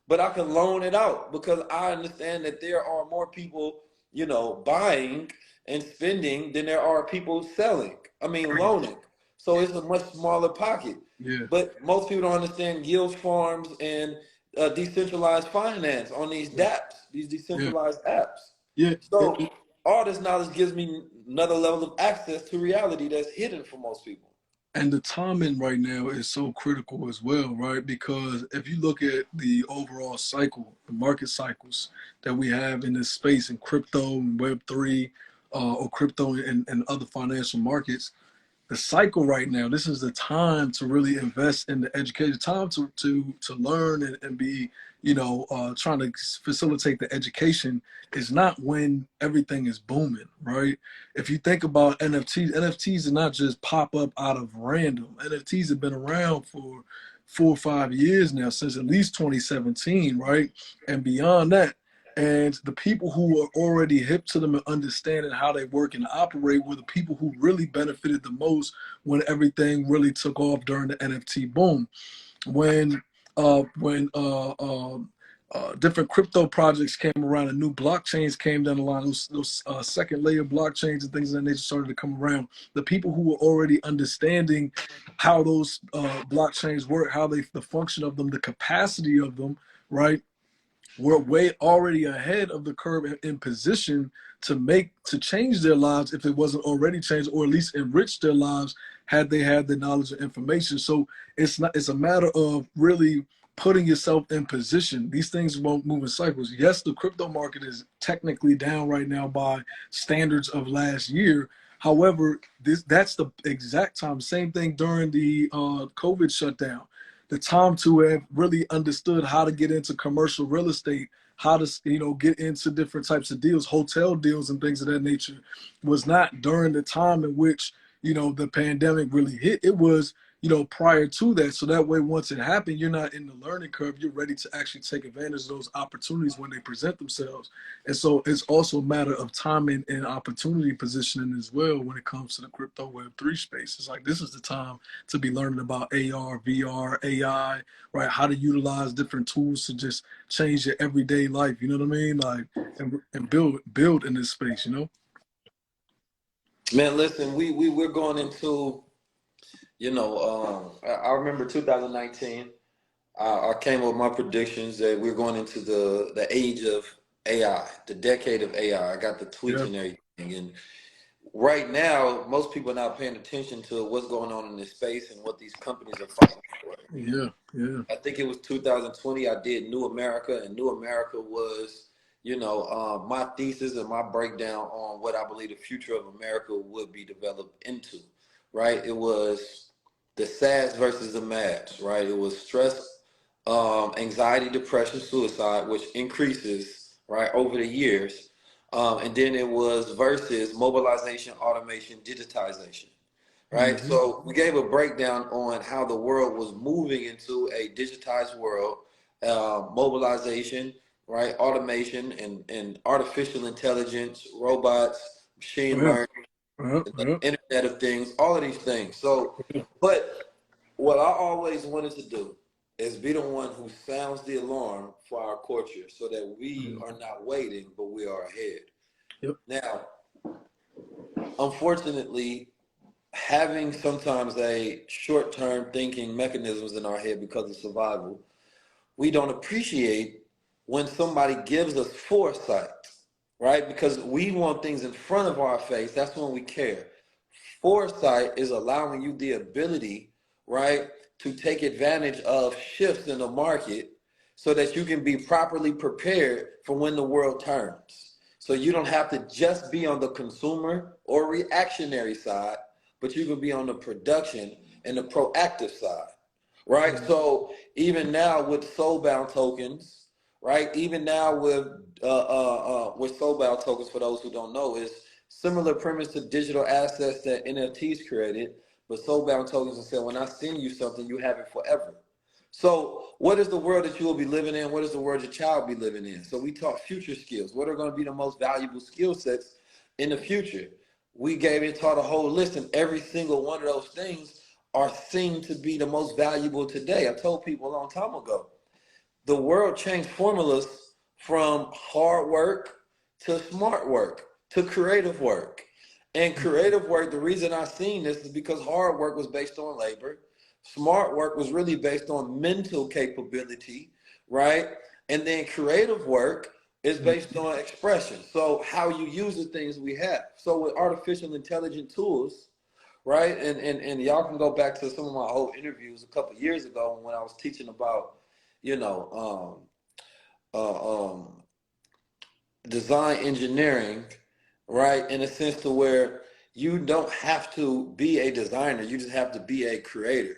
S1: but I can loan it out because I understand that there are more people, buying and spending than there are people selling. I mean, loaning. So it's a much smaller pocket.
S2: Yeah.
S1: But most people don't understand yield farms and decentralized finance on these dApps, these
S2: Yeah.
S1: decentralized apps.
S2: Yeah.
S1: So all this knowledge gives me another level of access to reality that's hidden for most people.
S2: And the timing right now is so critical as well, right? Because if you look at the overall cycle, the market cycles that we have in this space in crypto and Web3, or crypto and other financial markets, the cycle right now, this is the time to really invest in the education, time to learn and be, trying to facilitate the education is not when everything is booming, right? If you think about NFTs do not just pop up out of random. NFTs have been around for 4 or 5 years now, since at least 2017, right? And beyond that, and the people who are already hip to them and understanding how they work and operate were the people who really benefited the most when everything really took off during the NFT boom. When different crypto projects came around and new blockchains came down the line, those second layer blockchains and things of that nature started to come around. The people who were already understanding how those blockchains work, the function of them, the capacity of them, right? Were way already ahead of the curve in position to change their lives if it wasn't already changed, or at least enrich their lives had they had the knowledge and information. So it's a matter of really putting yourself in position. These things won't move in cycles. Yes, the crypto market is technically down right now by standards of last year. However, that's the exact time. Same thing during the COVID shutdown, the time to have really understood how to get into commercial real estate, how to get into different types of deals, hotel deals and things of that nature, was not during the time in which the pandemic really hit. It was prior to that. So that way, once it happened, you're not in the learning curve. You're ready to actually take advantage of those opportunities when they present themselves. And so it's also a matter of timing and opportunity positioning as well when it comes to the crypto Web3 space. It's like, this is the time to be learning about AR, VR, AI, right? How to utilize different tools to just change your everyday life. You know what I mean? Like, and build in this space.
S1: Man, listen, we're going into, I remember 2019. I came up with my predictions that we're going into the age of AI, the decade of AI. I got the tweets
S2: Yeah,
S1: and everything, and right now, most people are not paying attention to what's going on in this space and what these companies are fighting for.
S2: yeah, yeah.
S1: I think it was 2020. I did New America, and New America was, my thesis and my breakdown on what I believe the future of America would be developed into. Right? It was the SADS versus the MADS. Right? It was stress, anxiety, depression, suicide, which increases right over the years, and then it was versus mobilization, automation, digitization, right?
S2: Mm-hmm.
S1: So we gave a breakdown on how the world was moving into a digitized world, mobilization, right? Automation and artificial intelligence, robots, machine
S2: Yeah,
S1: learning,
S2: yeah,
S1: the
S2: yeah,
S1: Internet of Things, all of these things. So, but what I always wanted to do is be the one who sounds the alarm for our culture so that we are not waiting, but we are ahead.
S2: Yep.
S1: Now, unfortunately, having sometimes a short-term thinking mechanisms in our head because of survival, we don't appreciate when somebody gives us foresight, right? Because we want things in front of our face. That's when we care. Foresight is allowing you the ability, right, to take advantage of shifts in the market so that you can be properly prepared for when the world turns. So you don't have to just be on the consumer or reactionary side, but you can be on the production and the proactive side, right? So even now with soulbound tokens, right? Even now with soulbound tokens, for those who don't know, is similar premise to digital assets that NFTs created, but soulbound tokens and said, when I send you something, you have it forever. So what is the world that you will be living in? What is the world your child will be living in? So we taught future skills. What are going to be the most valuable skill sets in the future? We taught a whole list, and every single one of those things are seen to be the most valuable today. I told people a long time ago, the world changed formulas from hard work to smart work to creative work. And creative work, the reason I seen this is because hard work was based on labor. Smart work was really based on mental capability, right? And then creative work is based on expression. So how you use the things we have. So with artificial intelligent tools, right? And y'all can go back to some of my old interviews a couple of years ago when I was teaching about, you know, design engineering, right? In a sense to where you don't have to be a designer, you just have to be a creator,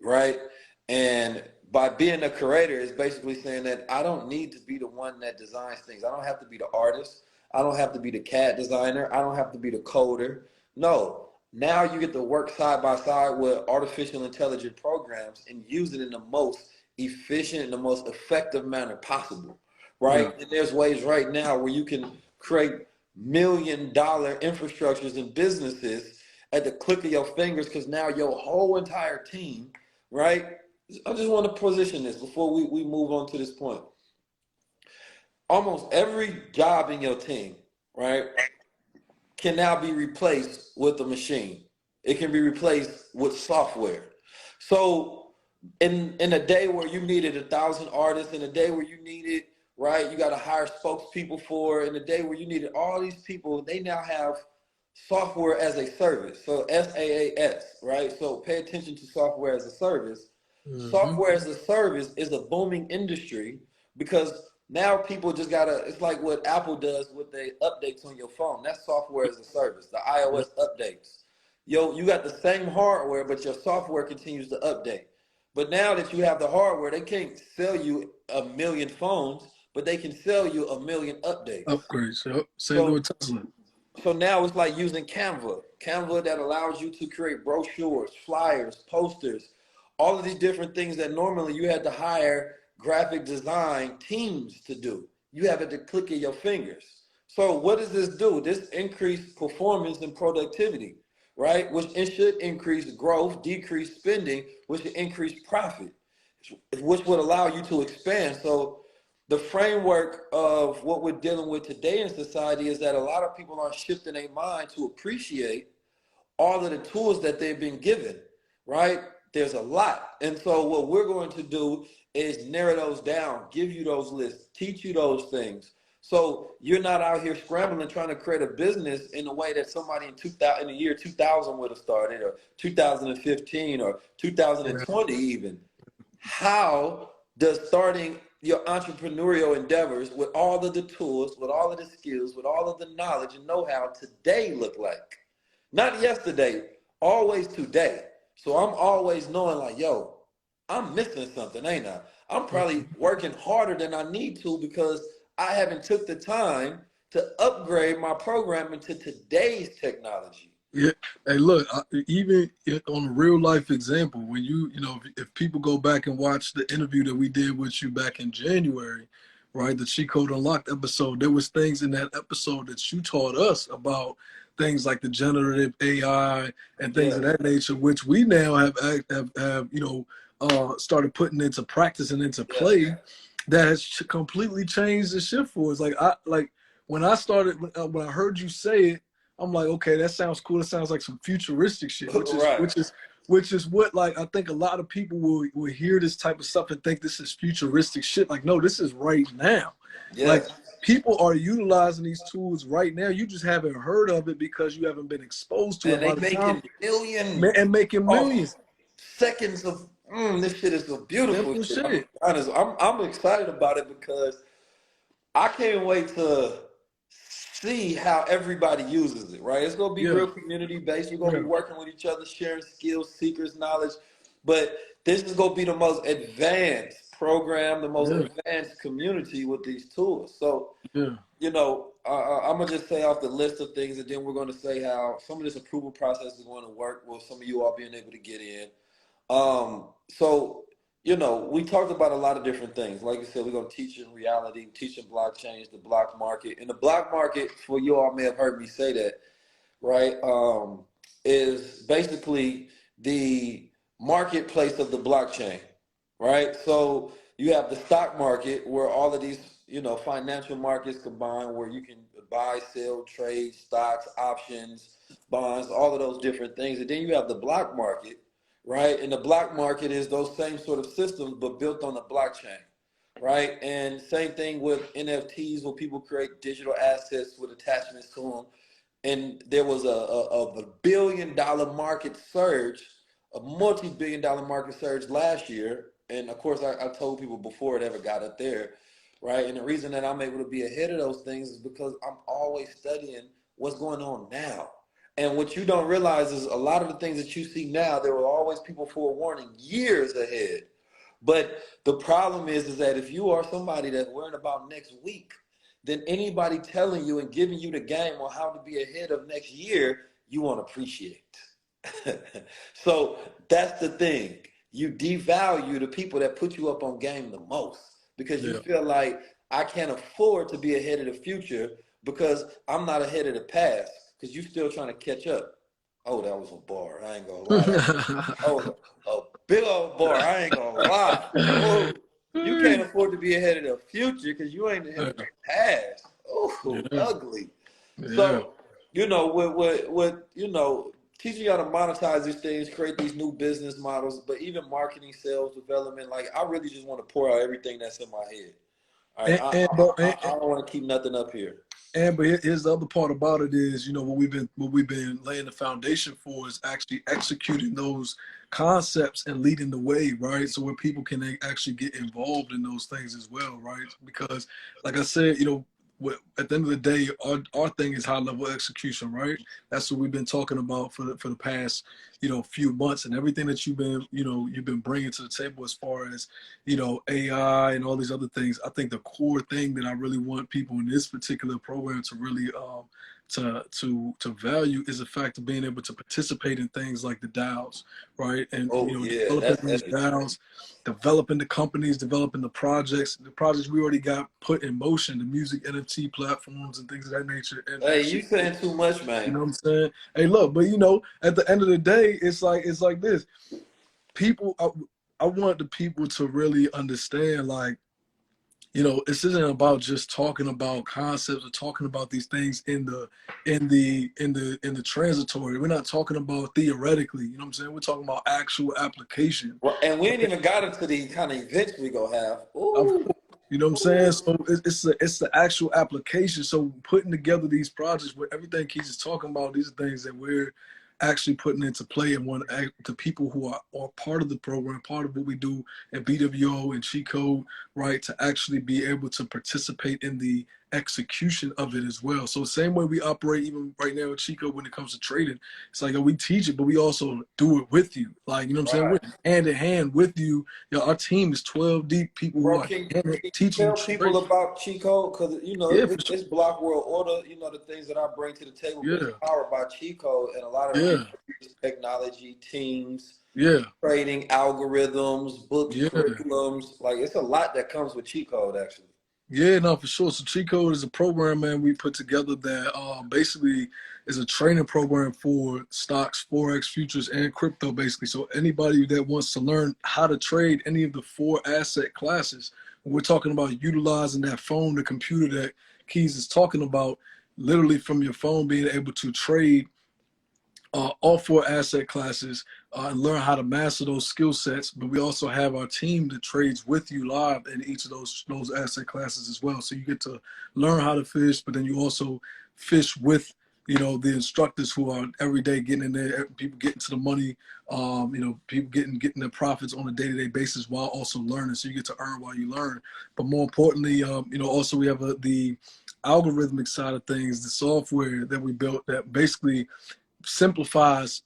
S1: right? And by being a creator is basically saying that I don't need to be the one that designs things. I don't have to be the artist. I don't have to be the CAD designer. I don't have to be the coder. No, now you get to work side by side with artificial intelligent programs and use it in the most efficient and the most effective manner possible, right?
S2: Yeah.
S1: And there's ways right now where you can create $1 million infrastructures and businesses at the click of your fingers because now your whole entire team, right? I just want to position this before we move on to this point. Almost every job in your team, right, can now be replaced with a machine. It can be replaced with software. So in a day where you needed 1,000 artists, in a day where you needed, right, you got to hire spokespeople for, in a day where you needed all these people, they now have software as a service. So SaaS, right? So pay attention to software as a service. Software as a service is a booming industry because now people just gotta, it's like what Apple does with the updates on your phone. That's software as a service, the iOS updates. Yo, you got the same hardware, but your software continues to update. But now that you have the hardware, they can't sell you 1 million phones, but they can sell you 1 million updates.
S2: Upgrades. Yep. Same
S1: So,
S2: with Tesla.
S1: so now it's like using Canva that allows you to create brochures, flyers, posters, all of these different things that normally you had to hire graphic design teams to do. You have it at the click of your fingers. So what does this do? This increase performance and productivity, right? Which it should increase growth, decrease spending, which should increase profit, which would allow you to expand. So the framework of what we're dealing with today in society is that a lot of people are shifting their mind to appreciate all of the tools that they've been given, right? There's a lot. And so what we're going to do is narrow those down, give you those lists, teach you those things. So you're not out here scrambling trying to create a business in a way that somebody in the year 2000 would have started, or 2015 or 2020 even. How does starting your entrepreneurial endeavors with all of the tools, with all of the skills, with all of the knowledge and know-how today look like? Not yesterday, always today. So I'm always knowing like, yo, I'm missing something, ain't I? I'm probably working harder than I need to because I haven't took the time to upgrade my programming to today's technology.
S2: Yeah. Hey, look, even on a real life example, when you know, if people go back and watch the interview that we did with you back in January, right, the Cheat Code Unlocked episode, there was things in that episode that you taught us about things like the generative AI and things
S1: Yeah.
S2: of that nature, which we now have you know, started putting into practice and into
S1: Yeah.
S2: play, that has completely changed the shift for us. Like when I started, when I heard you say it, I'm like, okay, that sounds cool. It sounds like some futuristic shit,
S1: Right.
S2: which is what, like, I think a lot of people will hear this type of stuff and think this is futuristic shit. Like, no, this is right now. Like,
S1: Yes.
S2: people are utilizing these tools right now. You just haven't heard of it because you haven't been exposed to it.
S1: And
S2: By
S1: they
S2: the time,
S1: making millions
S2: and making
S1: off
S2: millions,
S1: seconds of this shit is a beautiful
S2: simple
S1: shit. I'm gonna
S2: shit.
S1: be honest. I'm excited about it because I can't wait to see how everybody uses it, right? It's gonna be
S2: Yeah,
S1: real community based. We're gonna
S2: yeah,
S1: be working with each other, sharing skills, secrets, knowledge. But this is gonna be the most advanced program, the most
S2: yeah,
S1: advanced community with these tools. So,
S2: yeah,
S1: I'm gonna just say off the list of things, and then we're gonna say how some of this approval process is going to work with some of you all being able to get in. So, we talked about a lot of different things. Like I said, we're going to teach in reality, teaching blockchains, the block market. And the block market, for you all may have heard me say that, right, is basically the marketplace of the blockchain, right? So you have the stock market where all of these, financial markets combine where you can buy, sell, trade stocks, options, bonds, all of those different things. And then you have the block market, right? And the block market is those same sort of systems, but built on the blockchain, right? And same thing with NFTs, where people create digital assets with attachments to them. And there was a $1 billion market surge, a multi-billion-dollar market surge last year. And of course, I told people before it ever got up there, right? And the reason that I'm able to be ahead of those things is because I'm always studying what's going on now. And what you don't realize is a lot of the things that you see now, there were always people forewarning years ahead. But the problem is that if you are somebody that's worrying about next week, then anybody telling you and giving you the game on how to be ahead of next year, you won't appreciate. So that's the thing. You devalue the people that put you up on game the most because you
S2: yeah.
S1: feel like I can't afford to be ahead of the future because I'm not ahead of the past because you're still trying to catch up. Oh, that was a bar. I ain't gonna lie. That was a big old bar. I ain't gonna lie. Oh, you can't afford to be ahead of the future because you ain't ahead of the past. Oh,
S2: Yeah,
S1: ugly.
S2: yeah.
S1: So, teaching y'all to monetize these things, create these new business models, but even marketing, sales, development, like I really just want to pour out everything that's in my head. All right,
S2: And, and, bro,
S1: I don't want to keep nothing up here.
S2: but here's the other part about it is, what we've been laying the foundation for is actually executing those concepts and leading the way, right? So where people can actually get involved in those things as well, right? Because, like I said, at the end of the day, our thing is high level execution, right? That's what we've been talking about for the past, few months, and everything that you've been bringing to the table as far as, AI and all these other things. I think the core thing that I really want people in this particular program to really to value is the fact of being able to participate in things like the DAOs, right? And
S1: Oh yeah,
S2: developing
S1: that's
S2: these
S1: heavy.
S2: DAOs, developing the companies, developing the projects we already got put in motion, the music NFT platforms and things of that nature, and
S1: Hey, you
S2: actually,
S1: saying too much,
S2: you
S1: man.
S2: know what I'm saying? Hey, look, but at the end of the day, it's like this. People, I want the people to really understand, like, this isn't about just talking about concepts or talking about these things in the transitory. We're not talking about theoretically, you know what I'm saying? We're talking about actual application.
S1: Well, and we ain't even got into the kind of events we gonna have.
S2: Of
S1: Ooh,
S2: course, you know what I'm saying?
S1: ooh.
S2: So it's the actual application. So putting together these projects where everything Keith is talking about, these are things that we're actually putting into play and want the people who are part of the program, part of what we do at BWO and Cheat Code, right, to actually be able to participate in the execution of it as well. So same way we operate even right now at Cheat Code when it comes to trading, it's like we teach it, but we also do it with you. Like, you know what I'm saying?
S1: Right.
S2: We're hand in hand with you. Our team is 12 deep people who
S1: Bro,
S2: are
S1: can you
S2: teaching
S1: tell people
S2: trade.
S1: about Chico? Because
S2: Yeah, for
S1: it's
S2: sure.
S1: Block World Order. The things that I bring to the table is
S2: Yeah,
S1: powered by Chico, and a lot of it
S2: yeah,
S1: is technology, teams,
S2: yeah,
S1: trading algorithms, books,
S2: yeah.
S1: curriculums. Like it's a lot that comes with cheat code, actually.
S2: Yeah, no, for sure. So Cheat Code is a program, man, we put together that basically is a training program for stocks, Forex, futures, and crypto, basically. So anybody that wants to learn how to trade any of the four asset classes, we're talking about utilizing that phone, the computer that Keys is talking about, literally from your phone being able to trade all four asset classes and learn how to master those skill sets. But we also have our team that trades with you live in each of those asset classes as well. So you get to learn how to fish, but then you also fish with the instructors who are every day getting in there, people getting to the money, people getting their profits on a day-to-day basis while also learning. So you get to earn while you learn. But more importantly, also we have the algorithmic side of things, the software that we built that basically simplifies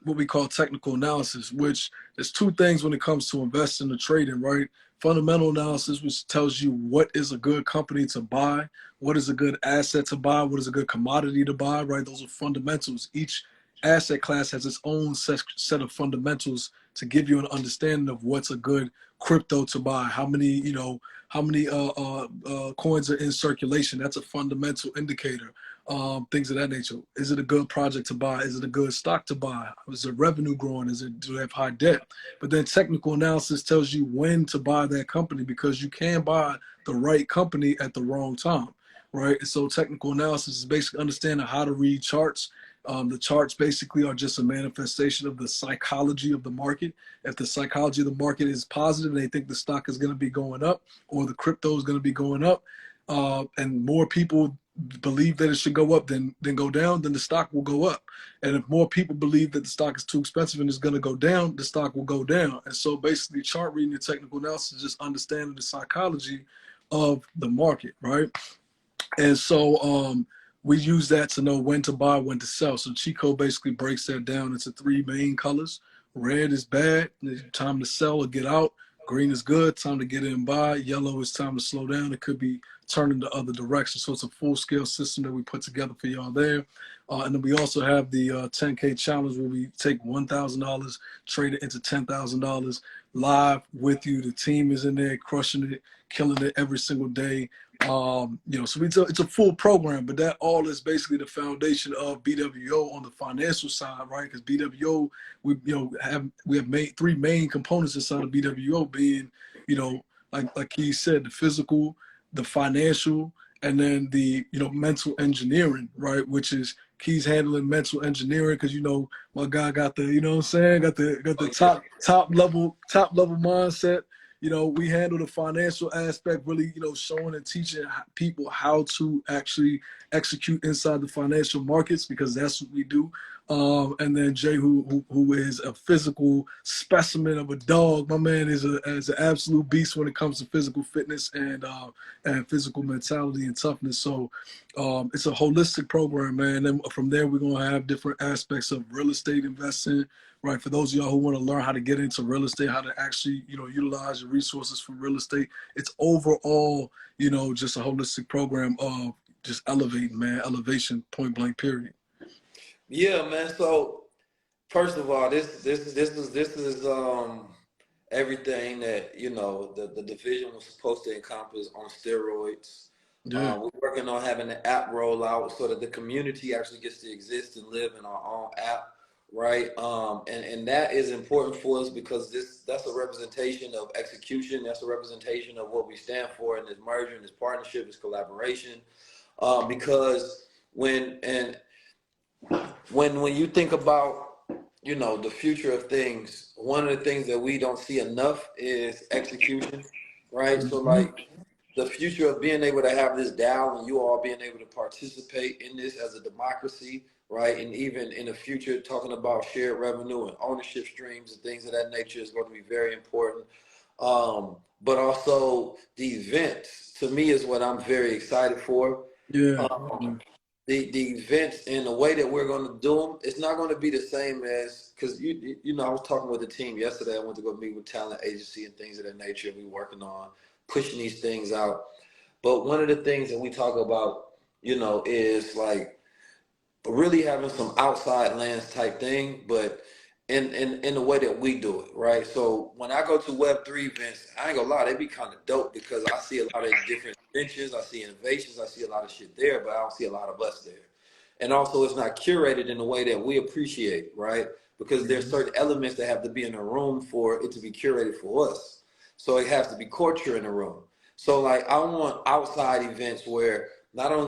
S2: what we call technical analysis, which there's two things when it comes to investing or trading, right? Fundamental analysis, which tells you what is a good company to buy, what is a good asset to buy, what is a good commodity to buy, right? Those are fundamentals. Each asset class has its own set of fundamentals to give you an understanding of what's a good crypto to buy, how many coins are in circulation. That's a fundamental indicator. Things of that nature. Is it a good project to buy? Is it a good stock to buy? Is the revenue growing? Do they have high debt? But then technical analysis tells you when to buy that company, because you can buy the right company at the wrong time, right? And so technical analysis is basically understanding how to read charts. The charts basically are just a manifestation of the psychology of the market. If the psychology of the market is positive and they think the stock is going to be going up or the crypto is going to be going up, and more people believe that it should go up than go down, then the stock will go up. And if more people believe that the stock is too expensive and is going to go down, the stock will go down. And so basically chart reading and technical analysis is just understanding the psychology of the market, right? And so we use that to know when to buy, when to sell. So Chico basically breaks that down into three main colors. Red is bad, time to sell or get out. Green is good, time to get in and buy. Yellow is time to slow down. It could be turning the other direction. So it's a full-scale system that we put together for y'all there. And then we also have the 10K challenge where we take $1,000, trade it into $10,000 live with you. The team is in there crushing it, killing it every single day. So it's a full program, but that all is basically the foundation of BWO on the financial side, right? Because BWO, we have made three main components inside of BWO being, like he said, the physical, the financial, and then the mental engineering, right? Which is Key's handling mental engineering because my guy got the what I'm saying, got the top level mindset. We handle the financial aspect, really, showing and teaching people how to actually execute inside the financial markets, because that's what we do. And then Jay, who is a physical specimen of a dog. My man is an absolute beast when it comes to physical fitness and physical mentality and toughness. So it's a holistic program, man. And from there, we're gonna have different aspects of real estate investing. Right, for those of y'all who want to learn how to get into real estate, how to actually, utilize your resources for real estate, it's overall, just a holistic program of just elevation, point blank, period.
S1: Yeah, man. So first of all, this is everything that the division was supposed to encompass on steroids.
S2: Yeah,
S1: We're working on having the app roll out so that the community actually gets to exist and live in our own app, right? And that is important for us because that's a representation of execution. That's a representation of what we stand for in this merger, in this partnership, this collaboration. Because when and when you think about the future of things, one of the things that we don't see enough is execution, right? So
S2: mm-hmm.
S1: like the future of being able to have this down and you all being able to participate in this as a democracy, right? And even in the future, talking about shared revenue and ownership streams and things of that nature is going to be very important. But also the events to me is what I'm very excited for.
S2: Yeah,
S1: Um, the events and the way that we're going to do them, it's not going to be the same as because I was talking with the team yesterday. I went to go meet with talent agency and things of that nature. We working on pushing these things out. But one of the things that we talk about, is like really having some outside lands type thing. But in the way that we do it, right? So when I go to Web3 events, I ain't gonna lie, they be kind of dope because I see a lot of different inventions, I see innovations, I see a lot of shit there, but I don't see a lot of us there. And also, it's not curated in a way that we appreciate, right? Because there's certain elements that have to be in a room for it to be curated for us. So it has to be culture in the room. So like, I want outside events where not only